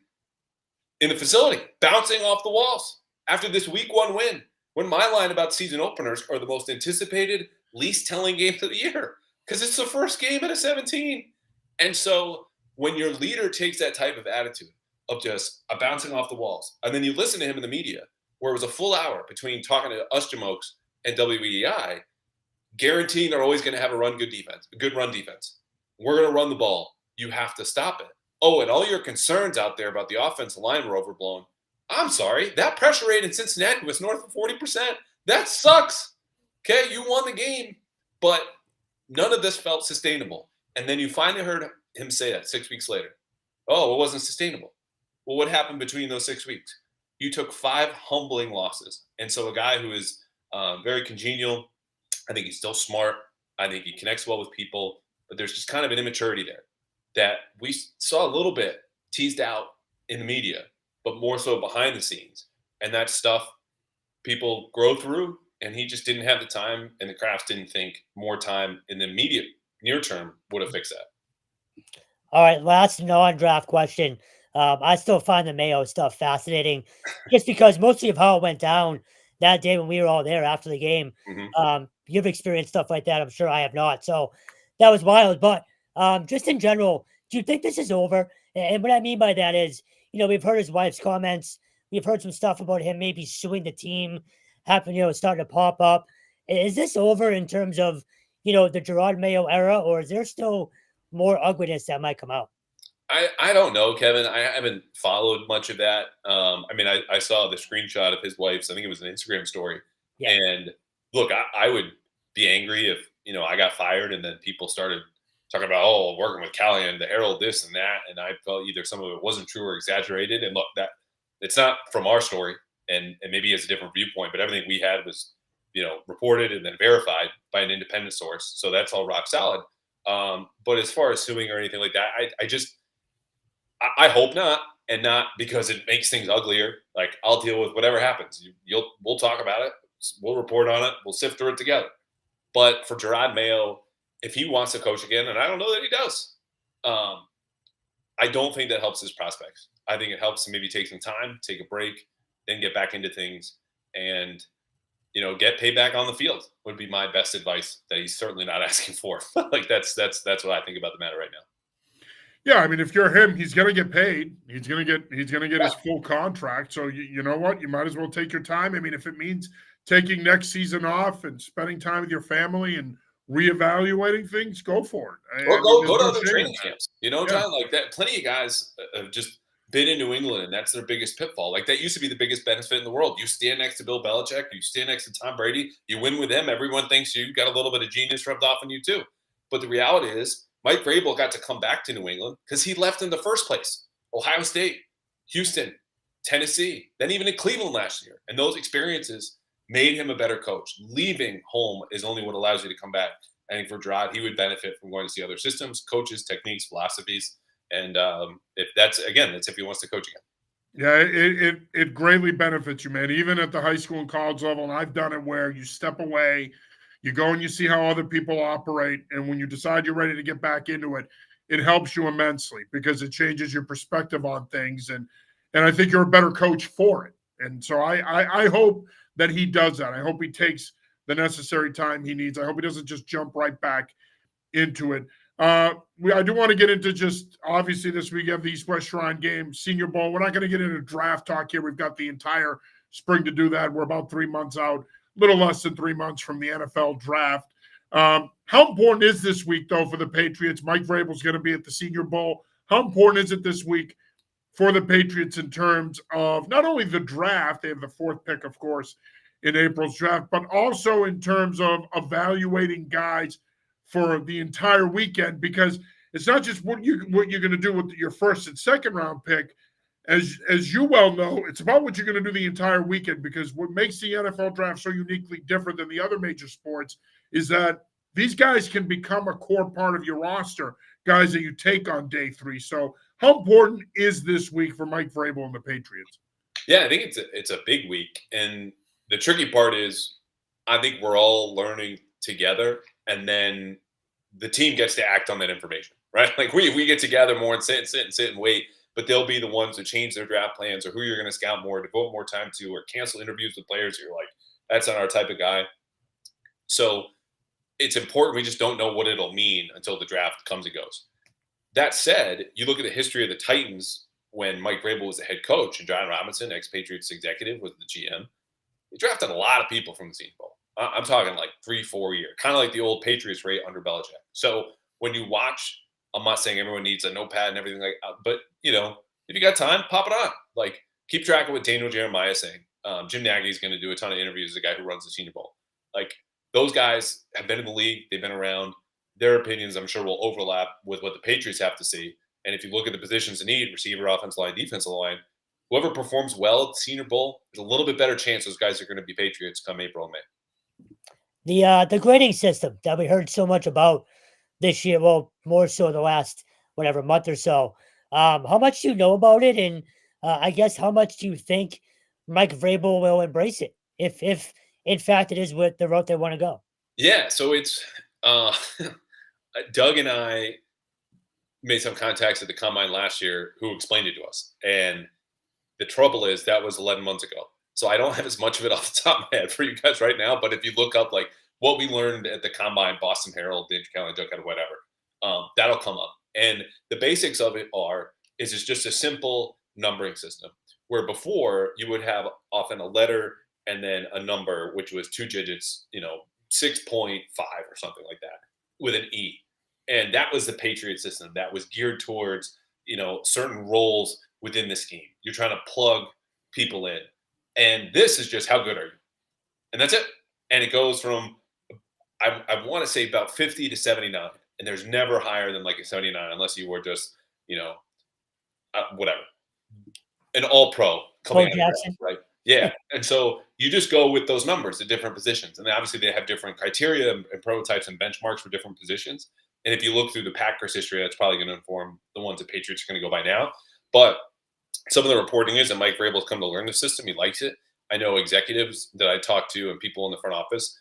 [SPEAKER 2] in the facility, bouncing off the walls after this week 1 win. When my line about season openers are the most anticipated, least telling games of the year because it's the first game at a 17. And so when your leader takes that type of attitude of just bouncing off the walls, and then you listen to him in the media, where it was a full hour between talking to us Jamokes and WEEI, guaranteeing they're always going to have a good run defense. We're going to run the ball. You have to stop it. Oh, and all your concerns out there about the offensive line were overblown. I'm sorry. That pressure rate in Cincinnati was north of 40%. That sucks. Okay, you won the game, but none of this felt sustainable. And then you finally heard him say that 6 weeks later. Oh, it wasn't sustainable. Well, what happened between those 6 weeks? You took 5 humbling losses. And so a guy who is very congenial, I think he's still smart. I think he connects well with people, but there's just kind of an immaturity there that we saw a little bit teased out in the media, but more so behind the scenes. And that stuff people grow through, and he just didn't have the time, and the Crafts didn't think more time in the immediate near term would have fixed that.
[SPEAKER 3] All right, last non-draft question. I still find the Mayo stuff fascinating just because mostly of how it went down that day when we were all there after the game.
[SPEAKER 2] Mm-hmm.
[SPEAKER 3] You've experienced stuff like that. I'm sure I have not. So that was wild. But just in general, do you think this is over? And what I mean by that is, we've heard his wife's comments. We've heard some stuff about him maybe suing the team, starting to pop up. Is this over in terms of, the Gerard Mayo era, or is there still more ugliness that might come out?
[SPEAKER 2] I don't know, Kevin. I haven't followed much of that. I saw the screenshot of his wife's, I think it was an Instagram story. Yeah. And look, I would be angry if, I got fired and then people started talking about, working with Callahan, the Herald, this and that. And I felt either some of it wasn't true or exaggerated. And look, that it's not from our story, and maybe he has a different viewpoint, but everything we had was, reported and then verified by an independent source. So that's all rock solid. But as far as suing or anything like that, I hope not, and not because it makes things uglier. Like, I'll deal with whatever happens. We'll talk about it. We'll report on it. We'll sift through it together. But for Gerard Mayo, if he wants to coach again, and I don't know that he does, I don't think that helps his prospects. I think it helps him maybe take some time, take a break, then get back into things, and get payback on the field would be my best advice that he's certainly not asking for. Like that's what I think about the matter right now.
[SPEAKER 1] Yeah, I mean, if you're him, he's going to get paid. He's going to get his full contract. So you know what? You might as well take your time. I mean, if it means taking next season off and spending time with your family and reevaluating things, go for it.
[SPEAKER 2] Or go to other training camps. John, like that. Plenty of guys have just been in New England, and that's their biggest pitfall. Like, that used to be the biggest benefit in the world. You stand next to Bill Belichick, you stand next to Tom Brady, you win with them. Everyone thinks you got a little bit of genius rubbed off on you too. But the reality is, Mike Vrabel got to come back to New England because he left in the first place. Ohio State, Houston, Tennessee, then even in Cleveland last year. And those experiences made him a better coach. Leaving home is only what allows you to come back. I think for Gerard, he would benefit from going to see other systems, coaches, techniques, philosophies. And if that's if he wants to coach again.
[SPEAKER 1] Yeah, it greatly benefits you, man. Even at the high school and college level, and I've done it where you step away, you go and you see how other people operate, and when you decide you're ready to get back into it, it helps you immensely because it changes your perspective on things, and I think you're a better coach for it. And so I hope that he does that. I hope he takes the necessary time he needs. I hope he doesn't just jump right back into it. I do want to get into just obviously this week you have the East West Shrine game, Senior Bowl. We're not going to get into draft talk here. We've got the entire spring to do that. We're about 3 months out, a little less than 3 months from the NFL draft. How important is this week, though, for the Patriots? Mike Vrabel's going to be at the Senior Bowl. How important is it this week for the Patriots in terms of not only the draft, they have the 4th pick, of course, in April's draft, but also in terms of evaluating guys for the entire weekend, because it's not just what you're going to do with your 1st and 2nd round pick. As you well know, it's about what you're going to do the entire weekend, because what makes the NFL draft so uniquely different than the other major sports is that these guys can become a core part of your roster, guys that you take on day 3. So how important is this week for Mike Vrabel and the Patriots?
[SPEAKER 2] Yeah, I think it's a big week. And the tricky part is I think we're all learning together, and then the team gets to act on that information, right? Like we get together more and sit and wait, but they'll be the ones to change their draft plans or who you're going to scout more, devote more time to, or cancel interviews with players. You're like, that's not our type of guy. So it's important. We just don't know what it'll mean until the draft comes and goes. That said, you look at the history of the Titans when Mike Vrabel was the head coach and John Robinson, ex-Patriots executive, was the GM. They drafted a lot of people from the Senior Bowl. I'm talking like 3-4 year, kind of like the old Patriots rate under Belichick. So when you watch, I'm not saying everyone needs a notepad and everything like that, but if you got time, pop it on. Like, keep track of what Daniel Jeremiah is saying. Jim Nagy is going to do a ton of interviews. The guy who runs the Senior Bowl. Like, those guys have been in the league. They've been around. Their opinions, I'm sure, will overlap with what the Patriots have to see. And if you look at the positions in need, receiver, offensive line, defensive line, whoever performs well at the Senior Bowl, there's a little bit better chance those guys are going to be Patriots come April and May.
[SPEAKER 3] The grading system that we heard so much about this year, well, more so the last month or so. How much do you know about it, and I guess how much do you think Mike Vrabel will embrace it if in fact it is what the route they want to go?
[SPEAKER 2] Yeah, so it's Doug and I made some contacts at the Combine last year who explained it to us, and the trouble is that was 11 months ago. So I don't have as much of it off the top of my head for you guys right now. But if you look up like what we learned at the Combine, Boston Herald, Danger Callahan, whatever, that'll come up. And the basics of it is it's just a simple numbering system where before you would have often a letter and then a number, which was 2 digits, 6.5 or something like that with an E. And that was the Patriot system that was geared towards, certain roles within the scheme. You're trying to plug people in. And this is just how good are you? And that's it. And it goes from, I want to say about 50 to 79. And there's never higher than like a 79 unless you were just, whatever. An all-pro coming out of draft, right? Yeah. And so you just go with those numbers at different positions. And obviously they have different criteria and prototypes and benchmarks for different positions. And if you look through the Packers history, that's probably going to inform the ones that Patriots are going to go by now. But some of the reporting is that Mike Vrabel's come to learn the system. He likes it. I know executives that I talked to and people in the front office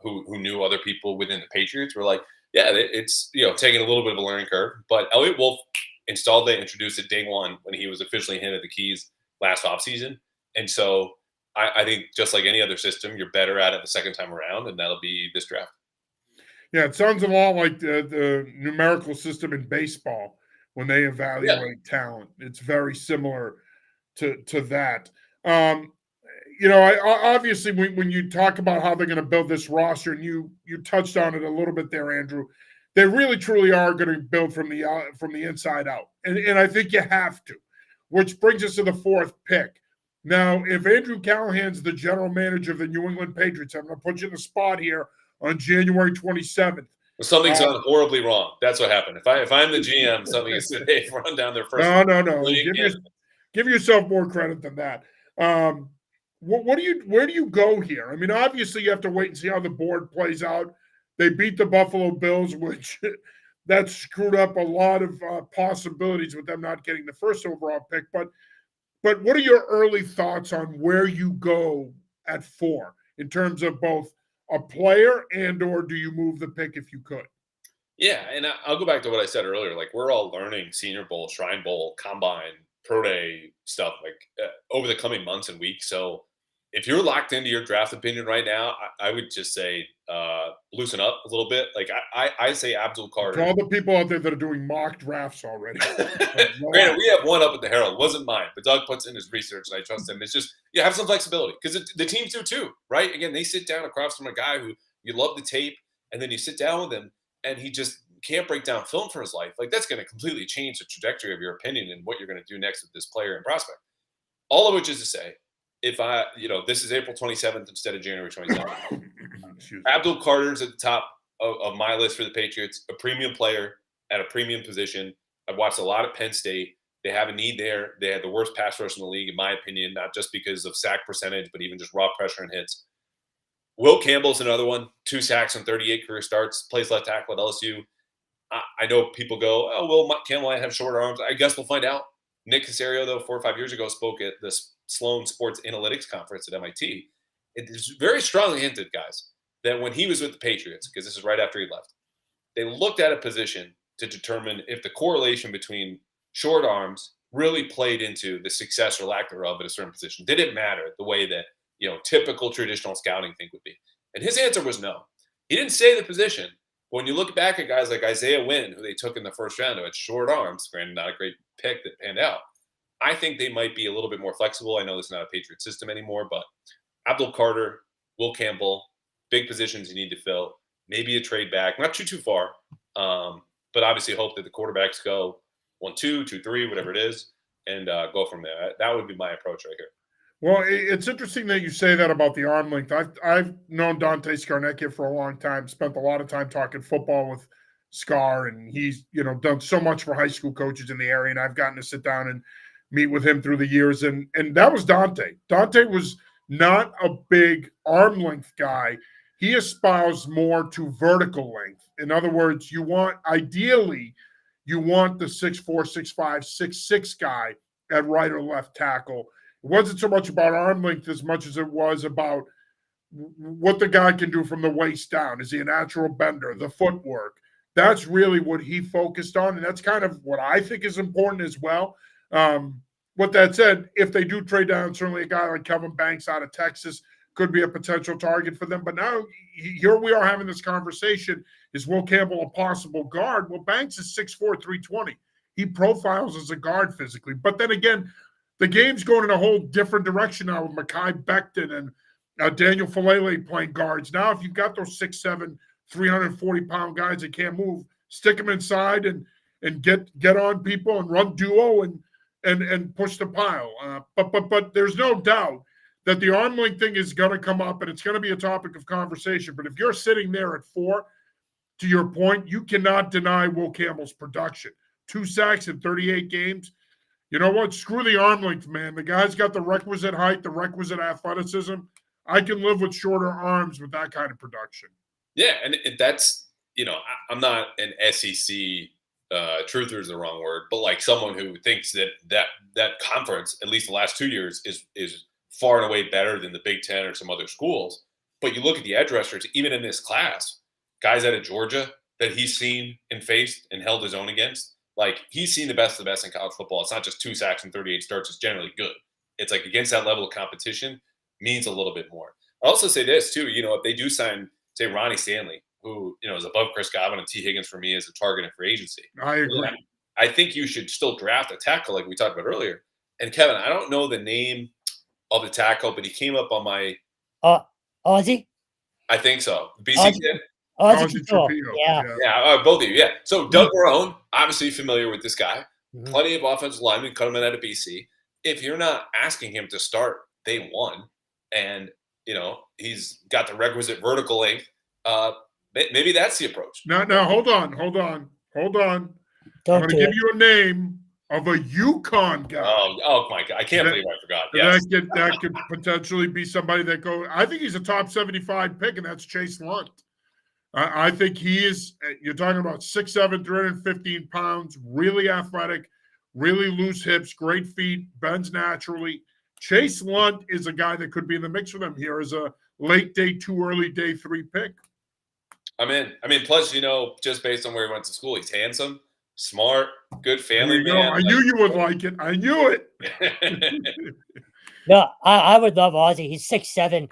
[SPEAKER 2] who knew other people within the Patriots were like, yeah, it's taking a little bit of a learning curve. But Elliott Wolf introduced it day one when he was officially handed the keys last offseason. And so I think just like any other system, you're better at it the second time around, and that'll be this draft.
[SPEAKER 1] Yeah, it sounds a lot like the numerical system in baseball when they evaluate talent. It's very similar to that. Obviously when you talk about how they're going to build this roster, and you touched on it a little bit there, Andrew, they really truly are going to build from the inside out, and I think you have to. which brings us to the 4th pick. Now, if Andrew Callahan's the general manager of the New England Patriots, I'm going to put you in the spot here on January 27th.
[SPEAKER 2] Something's gone horribly wrong. That's what happened. If I'm the GM, something is today run down their first.
[SPEAKER 1] No. Give yourself more credit than that. Where do you go here? I mean, obviously you have to wait and see how the board plays out. They beat the Buffalo Bills, which that screwed up a lot of possibilities with them not getting the first overall pick. But what are your early thoughts on where you go at 4 in terms of both a player or do you move the pick if you could?
[SPEAKER 2] Yeah, and I'll go back to what I said earlier. Like, we're all learning Senior Bowl, Shrine Bowl, Combine, Pro Day stuff over the coming months and weeks. So if you're locked into your draft opinion right now, I would just say loosen up a little bit. Like I say Abdul Carter.
[SPEAKER 1] To all the people out there that are doing mock drafts already.
[SPEAKER 2] Granted, we have one up at the Herald. It wasn't mine, but Doug puts in his research, and I trust him. It's just have some flexibility because the teams do too, right? Again, they sit down across from a guy who you love the tape, and then you sit down with him, and he just can't break down film for his life. Like, that's going to completely change the trajectory of your opinion and what you're going to do next with this player and prospect. All of which is to say, if this is April 27th instead of January 27th. Abdul Carter's at the top of my list for the Patriots, a premium player at a premium position. I've watched a lot at Penn State. They have a need there. They had the worst pass rush in the league, in my opinion, not just because of sack percentage, but even just raw pressure and hits. Will Campbell's another one, 2 sacks and 38 career starts, plays left tackle at LSU. I know people go, oh, Will Campbell might have short arms. I guess we'll find out. Nick Caserio, though, 4 or 5 years ago, spoke at the Sloan Sports Analytics Conference at MIT. It is very strongly hinted, guys, that when he was with the Patriots, because this is right after he left, they looked at a position to determine if the correlation between short arms really played into the success or lack thereof at a certain position. Did it matter the way that typical traditional scouting think would be? And his answer was no. He didn't say the position. But when you look back at guys like Isaiah Wynn, who they took in the first round, who had short arms, granted not a great pick that panned out, I think they might be a little bit more flexible. I know this is not a Patriot system anymore, but Abdul Carter, Will Campbell, big positions you need to fill. Maybe a trade back, not too far, but obviously hope that the quarterbacks go 1, 2, 2, 3, whatever it is, and go from there. That would be my approach right here.
[SPEAKER 1] Well, it's interesting that you say that about the arm length. I've known Dante Scarnecchia for a long time, spent a lot of time talking football with Scar, and he's done so much for high school coaches in the area, and I've gotten to sit down and meet with him through the years, and that was Dante. Dante was not a big arm length guy. He espoused more to vertical length. In other words, ideally you want the 6'4", 6'5", 6'6" guy at right or left tackle. It wasn't so much about arm length as much as it was about what the guy can do from the waist down. Is he a natural bender? The footwork. That's really what he focused on, and that's kind of what I think is important as well. With that said, if they do trade down, certainly a guy like Kevin Banks out of Texas could be a potential target for them. But now here we are having this conversation. Is Will Campbell a possible guard? Well, Banks is 6'4", 320. He profiles as a guard physically. But then again, the game's going in a whole different direction now with Mekhi Becton and Daniel Falele playing guards. Now, if you've got those 6'7", 340-pound guys that can't move, stick them inside and get on people and run duo and push the pile. But there's no doubt that the arm length thing is going to come up, and it's going to be a topic of conversation. But if you're sitting there at 4, to your point, you cannot deny Will Campbell's production. 2 sacks in 38 games. You know what? Screw the arm length, man. The guy's got the requisite height, the requisite athleticism. I can live with shorter arms with that kind of production.
[SPEAKER 2] Yeah, and that's, I'm not an SEC truther is the wrong word, but like someone who thinks that conference, at least the last 2 years, is far and away better than the Big Ten or some other schools. But you look at the edge rushers, even in this class, guys out of Georgia that he's seen and faced and held his own against, like he's seen the best of the best in college football. It's not just 2 sacks and 38 starts. It's generally good. It's like against that level of competition means a little bit more. I'll also say this too, if they do sign, say, Ronnie Stanley, who, is above Chris Godwin and T. Higgins for me as a target in free agency.
[SPEAKER 1] I agree.
[SPEAKER 2] I think you should still draft a tackle like we talked about earlier. And Kevin, I don't know the name of the tackle, but he came up on my
[SPEAKER 3] Ozzy?
[SPEAKER 2] I think so. BC kid?
[SPEAKER 3] Ozzy Trapillo. Yeah.
[SPEAKER 2] Yeah, both of you. Yeah. So Doug Marone, obviously familiar with this guy.
[SPEAKER 3] Mhm.
[SPEAKER 2] Plenty of offensive linemen coming out of BC. If you're not asking him to start day one, and he's got the requisite vertical length, maybe that's the approach.
[SPEAKER 1] Now, hold on. I'm
[SPEAKER 3] Don't
[SPEAKER 1] going to
[SPEAKER 3] do
[SPEAKER 1] give
[SPEAKER 3] it.
[SPEAKER 1] you a name of a Yukon guy
[SPEAKER 2] Oh my God! I can't
[SPEAKER 1] that
[SPEAKER 2] believe I forgot. Yes,
[SPEAKER 1] that could potentially be somebody that go. I think he's a top 75 pick, and that's Chase Lunt. I think he is. You're talking about 6'7", 315 pounds, really athletic, really loose hips, great feet, bends naturally. Chase Lunt is a guy that could be in the mix for them here as a late day 2, early day 3 pick.
[SPEAKER 2] I'm in. I mean, plus, just based on where he went to school, he's handsome, smart, good
[SPEAKER 1] There
[SPEAKER 2] family
[SPEAKER 1] you go.
[SPEAKER 2] man.
[SPEAKER 1] I knew you would like it. I knew it.
[SPEAKER 3] No, I would love Ozzy. He's 6'7".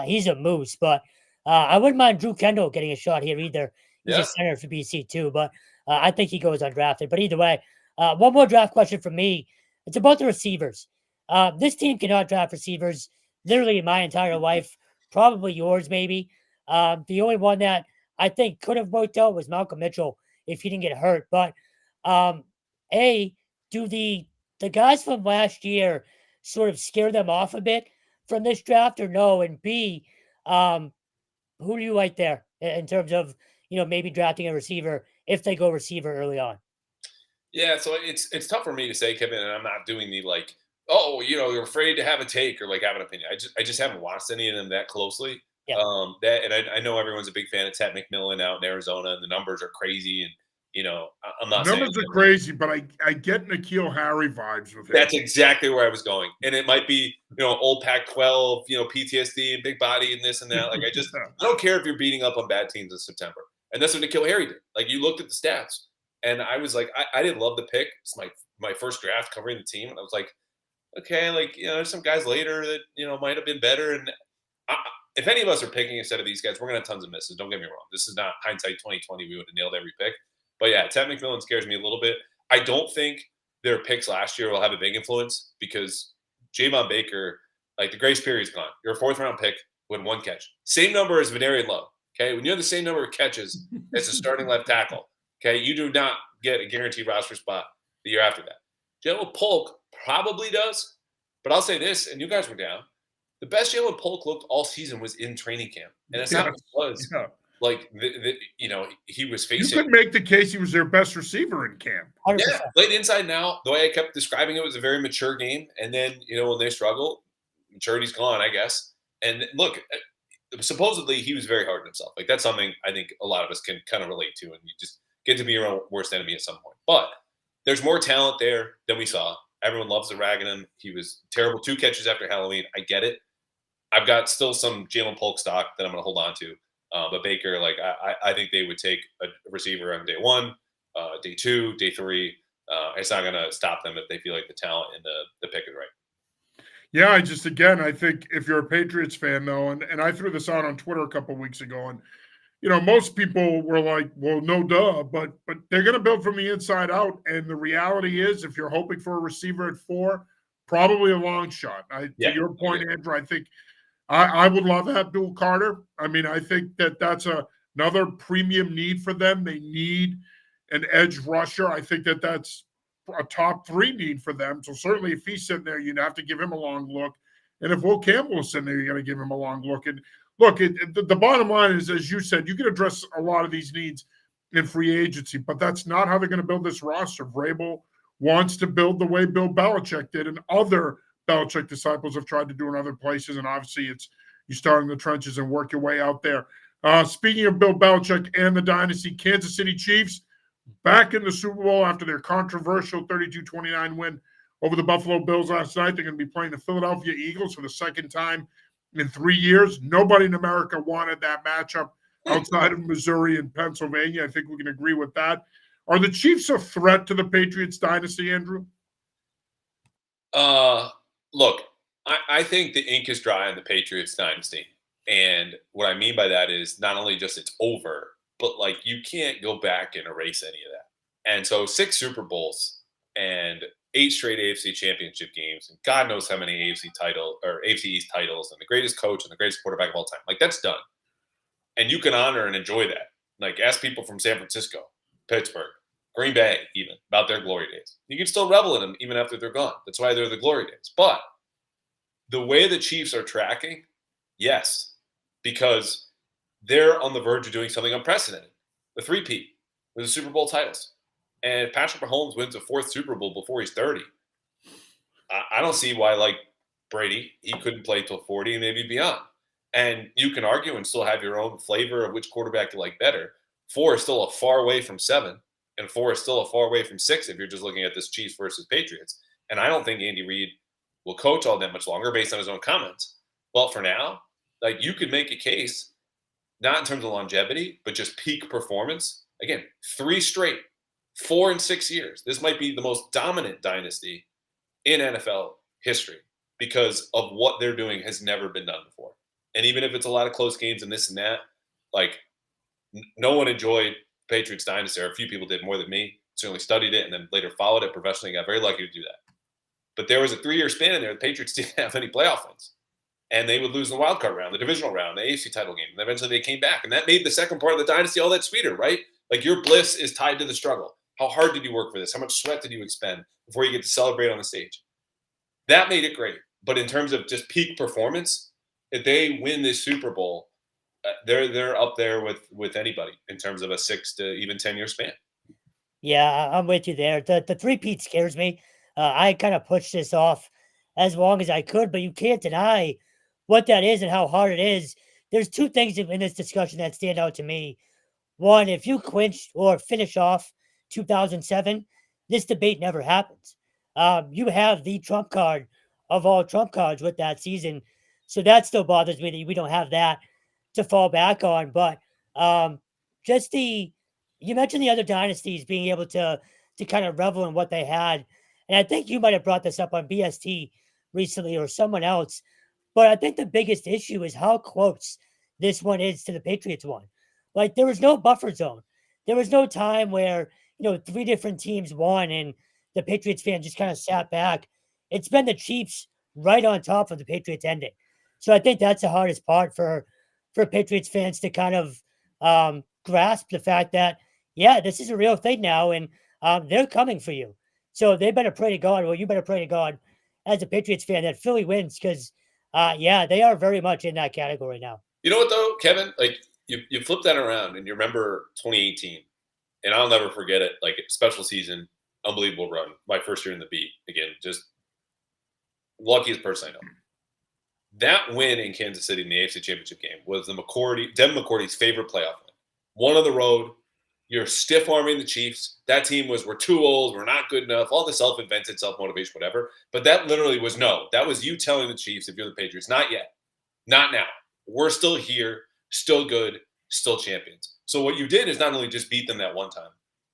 [SPEAKER 3] He's a moose, but I wouldn't mind Drew Kendall getting a shot here either. He's a
[SPEAKER 2] Yeah.
[SPEAKER 3] center for BC too, but I think he goes undrafted. But either way, one more draft question from me. It's about the receivers. This team cannot draft receivers literally in my entire life, probably yours maybe. The only one that I think could have worked out was Malcolm Mitchell if he didn't get hurt. But um, do the guys from last year sort of scare them off a bit from this draft or no? And B, who do you like there in terms of, maybe drafting a receiver if they go receiver early on?
[SPEAKER 2] Yeah, so it's tough for me to say, Kevin, and I'm not doing the oh, you're afraid to have a take or have an opinion. I just haven't watched any of them that closely.
[SPEAKER 3] Yeah.
[SPEAKER 2] I know everyone's a big fan of Ted McMillan out in Arizona, and the numbers are crazy. And I'm not saying
[SPEAKER 1] Numbers are crazy, but I get N'Keal Harry vibes with him.
[SPEAKER 2] that's exactly where I was going. And it might be, old Pac-12, PTSD and big body and this and that. I don't care if you're beating up on bad teams in September. And that's what N'Keal Harry did. You looked at the stats. And I was like, I didn't love the pick. It's my first draft covering the team. And I was like, okay, there's some guys later that, might have been better. And if any of us are picking instead of these guys, we're going to have tons of misses. Don't get me wrong. This is not hindsight 2020. We would have nailed every pick. But yeah, Ted McMillan scares me a little bit. I don't think their picks last year will have a big influence because Javon Baker, the grace period's gone. You're a 4th-round pick with 1 catch. Same number as Venarian Lowe. Okay, when you have the same number of catches as a starting left tackle, okay, you do not get a guaranteed roster spot the year after that. Jalen Polk probably does, but I'll say this, and you guys were down. The best Jalen Polk looked all season was in training camp, and it's not because he was facing.
[SPEAKER 1] You could make the case he was their best receiver in camp.
[SPEAKER 3] 100%.
[SPEAKER 2] Yeah, played inside now. The way I kept describing it was a very mature game, and then when they struggle, maturity's gone, I guess. And look, supposedly he was very hard on himself. That's something I think a lot of us can kind of relate to, and you just get to be your own worst enemy at some point. But there's more talent there than we saw. Everyone loves the ragging him. He was terrible. 2 catches after Halloween. I get it. I've got still some Jalen Polk stock that I'm going to hold on to. But Baker, I think they would take a receiver on day 1, day 2, day 3. It's not going to stop them if they feel like the talent and the pick is right.
[SPEAKER 1] Yeah, I think if you're a Patriots fan, though, and I threw this out on Twitter a couple of weeks ago, and most people were like, well, no duh, but they're going to build from the inside out. And the reality is, if you're hoping for a receiver at 4, probably a long shot. To your point, Andrew, I think I would love Abdul Carter. I mean, I think that's another premium need for them. They need an edge rusher. I think that's a top 3 need for them. So certainly if he's sitting there, you'd have to give him a long look. And if Will Campbell is sitting there, you're going to give him a long look. And look, the bottom line is, as you said, you can address a lot of these needs in free agency, but that's not how they're going to build this roster. Vrabel wants to build the way Bill Belichick did, and other Belichick disciples have tried to do in other places. And obviously, it's you start in the trenches and work your way out there. Speaking of Bill Belichick and the dynasty, Kansas City Chiefs back in the Super Bowl after their controversial 32-29 win over the Buffalo Bills last night. They're going to be playing the Philadelphia Eagles for the second time in 3 years. Nobody in America wanted that matchup outside of Missouri and Pennsylvania. I think we can agree with that. Are the Chiefs a threat to the Patriots dynasty, Andrew?
[SPEAKER 2] Look, I think the ink is dry on the Patriots dynasty. And what I mean by that is not only just it's over, but you can't go back and erase any of that. And so 6 Super Bowls and 8 straight AFC championship games, and God knows how many AFC East titles, and the greatest coach and the greatest quarterback of all time. That's done. And you can honor and enjoy that. Ask people from San Francisco, Pittsburgh, Green Bay, even, about their glory days. You can still revel in them even after they're gone. That's why they're the glory days. But the way the Chiefs are tracking, yes, because they're on the verge of doing something unprecedented. The three-peat with the Super Bowl titles. And if Patrick Mahomes wins a fourth Super Bowl before he's 30, I don't see why, like Brady, he couldn't play till 40 and maybe beyond. And you can argue and still have your own flavor of which quarterback you like better. 4 is still a far away from 7, and 4 is still a far away from 6 if you're just looking at this Chiefs versus Patriots. And I don't think Andy Reid will coach all that much longer based on his own comments. But for now, like, you could make a case, not in terms of longevity, but just peak performance. Again, 3 straight, 4 in 6 years. This might be the most dominant dynasty in NFL history because of what they're doing has never been done before. And even if it's a lot of close games and this and that, like, no one enjoyed Patriots dynasty, or a few people did more than me. Certainly studied it and then later followed it professionally. Got very lucky to do that. But there was a 3-year span in there. The Patriots didn't have any playoff wins. And they would lose in the wild card round, the divisional round, the AFC title game. And eventually they came back. And that made the second part of the dynasty all that sweeter, right? Like, your bliss is tied to the struggle. How hard did you work for this? How much sweat did you expend before you get to celebrate on the stage? That made it great. But in terms of just peak performance, if they win this Super Bowl, they're up there with anybody in terms of a 6 to even 10-year span.
[SPEAKER 3] Yeah, I'm with you there. The three-peat scares me. I kind of pushed this off as long as I could, but you can't deny what that is and how hard it is. There's 2 things in this discussion that stand out to me. One, if you clinch or finish off 2007, this debate never happens. You have the trump card of all trump cards with that season. So that still bothers me that we don't have that to fall back on. But you mentioned the other dynasties being able to kind of revel in what they had. And I think you might have brought this up on BST recently or someone else. But I think the biggest issue is how close this one is to the Patriots one. Like, there was no buffer zone. There was no time where, 3 different teams won and the Patriots fans just kind of sat back. It's been the Chiefs right on top of the Patriots ending. So I think that's the hardest part for Patriots fans to kind of grasp the fact that, yeah, this is a real thing now, and they're coming for you. So they better pray to God. Well, you better pray to God as a Patriots fan that Philly wins because, yeah, they are very much in that category now.
[SPEAKER 2] You know what, though, Kevin? Like, you flip that around and you remember 2018, and I'll never forget it. Like, special season, unbelievable run. My first year in the beat. Again, just luckiest person I know. That win in Kansas City in the AFC Championship game was Devin McCourty's favorite playoff win. One on the road. You're stiff-arming the Chiefs. That team we're too old, we're not good enough, all the self-invented self-motivation, whatever. But that literally was no. That was you telling the Chiefs, if you're the Patriots, not yet. Not now. We're still here, still good, still champions. So what you did is not only just beat them that one time,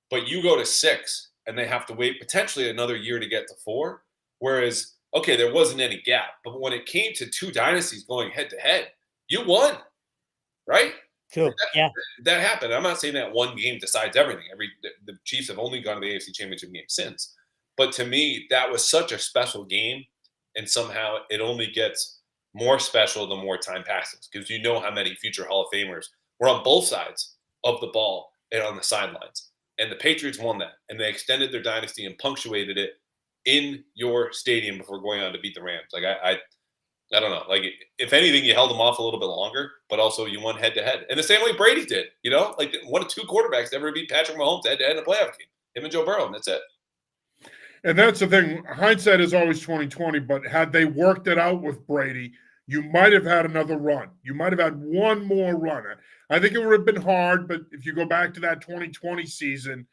[SPEAKER 2] but you go to 6, and they have to wait potentially another year to get to 4. Whereas, okay, there wasn't any gap. But when it came to 2 dynasties going head-to-head, you won, right?
[SPEAKER 3] True. Yeah.
[SPEAKER 2] That happened. I'm not saying that one game decides everything. The Chiefs have only gone to the AFC Championship game since. But to me, that was such a special game, and somehow it only gets more special the more time passes because you know how many future Hall of Famers were on both sides of the ball and on the sidelines. And the Patriots won that, and they extended their dynasty and punctuated it in your stadium before going on to beat the Rams. Like, I don't know. Like, if anything, you held them off a little bit longer, but also you won head-to-head. And the same way Brady did, like one of 2 quarterbacks to ever beat Patrick Mahomes head-to-head in a playoff game. Him and Joe Burrow, and that's it.
[SPEAKER 1] And that's the thing. Hindsight is always 20/20, but had they worked it out with Brady, you might have had another run. You might have had one more run. I think it would have been hard, but if you go back to that 2020 season,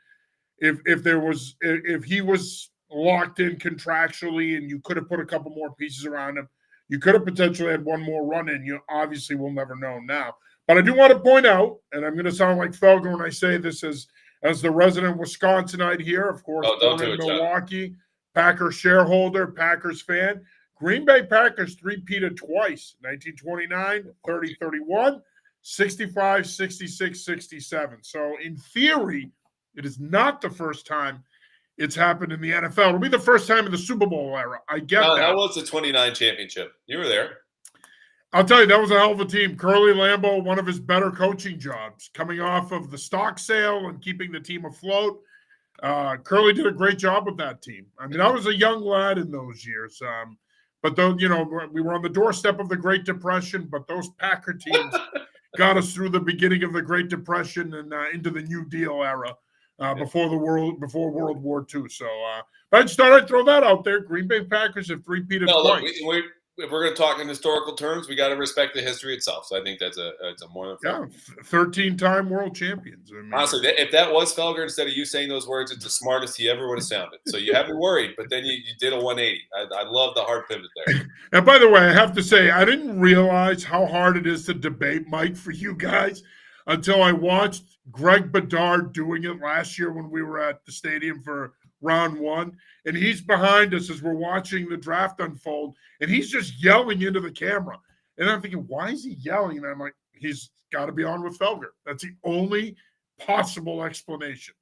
[SPEAKER 1] if he was locked in contractually and you could have put a couple more pieces around him, you could have potentially had one more run in. You obviously will never know now. But I do want to point out, and I'm going to sound like Felger when I say this as the resident Wisconsinite here, of course, born in Milwaukee, Packers shareholder, Packers fan. Green Bay Packers three-peated twice, 1929, 30-31, 65, 66, 67. So in theory, it is not the first time it's happened in the NFL. It'll be the first time in the Super Bowl era. I get that.
[SPEAKER 2] That was the 29 championship. You were there.
[SPEAKER 1] I'll tell you, that was a hell of a team. Curly Lambeau, one of his better coaching jobs, coming off of the stock sale and keeping the team afloat. Curly did a great job with that team. I mean, I was a young lad in those years. But though, we were on the doorstep of the Great Depression, but those Packer teams got us through the beginning of the Great Depression and into the New Deal era before World War II. So I just thought I'd throw that out there. Green Bay Packers have three-peated twice.
[SPEAKER 2] Look, if we're going to talk in historical terms, we got to respect the history itself. So I think that's a more than
[SPEAKER 1] 13-time world champions. I mean,
[SPEAKER 2] honestly, if that was Felger instead of you saying those words, it's the smartest he ever would have sounded. So you have me worried, but then you did a 180. I love the hard pivot there.
[SPEAKER 1] And by the way, I have to say, I didn't realize how hard it is to debate Mike for you guys until I watched Greg Bedard doing it last year when we were at the stadium for round one. And he's behind us as we're watching the draft unfold. And he's just yelling into the camera. And I'm thinking, why is he yelling? And I'm like, he's got to be on with Felger. That's the only possible explanation.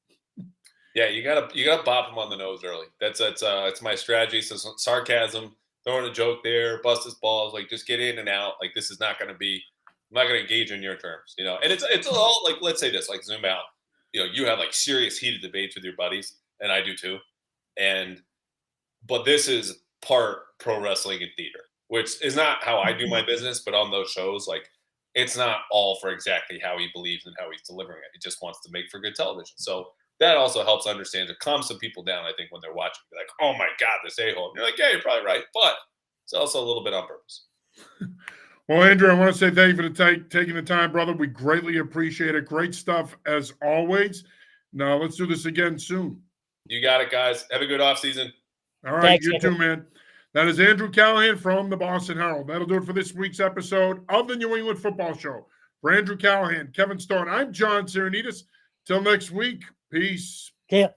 [SPEAKER 2] Yeah, you gotta bop him on the nose early. That's my strategy. So sarcasm, throwing a joke there, bust his balls, like just get in and out. Like this is not gonna be. I'm not gonna engage in your terms, And it's all like, let's say this, like zoom out. You have like serious heated debates with your buddies, and I do too. But this is part pro wrestling and theater, which is not how I do my business. But on those shows, like it's not all for exactly how he believes and how he's delivering it. He just wants to make for good television. So that also helps understand to calm some people down. I think when they're watching, they're like, "Oh my God, this a-hole." And you're like, "Yeah, you're probably right," but it's also a little bit on purpose.
[SPEAKER 1] Well, Andrew, I want to say thank you for taking the time, brother. We greatly appreciate it. Great stuff as always. Now let's do this again soon.
[SPEAKER 2] You got it, guys. Have a good off season.
[SPEAKER 1] All right, thanks, you too, man. That is Andrew Callahan from the Boston Herald. That'll do it for this week's episode of the New England Football Show. For Andrew Callahan, Kevin Stone, I'm John Serenitas. Till next week, peace.
[SPEAKER 3] Yeah.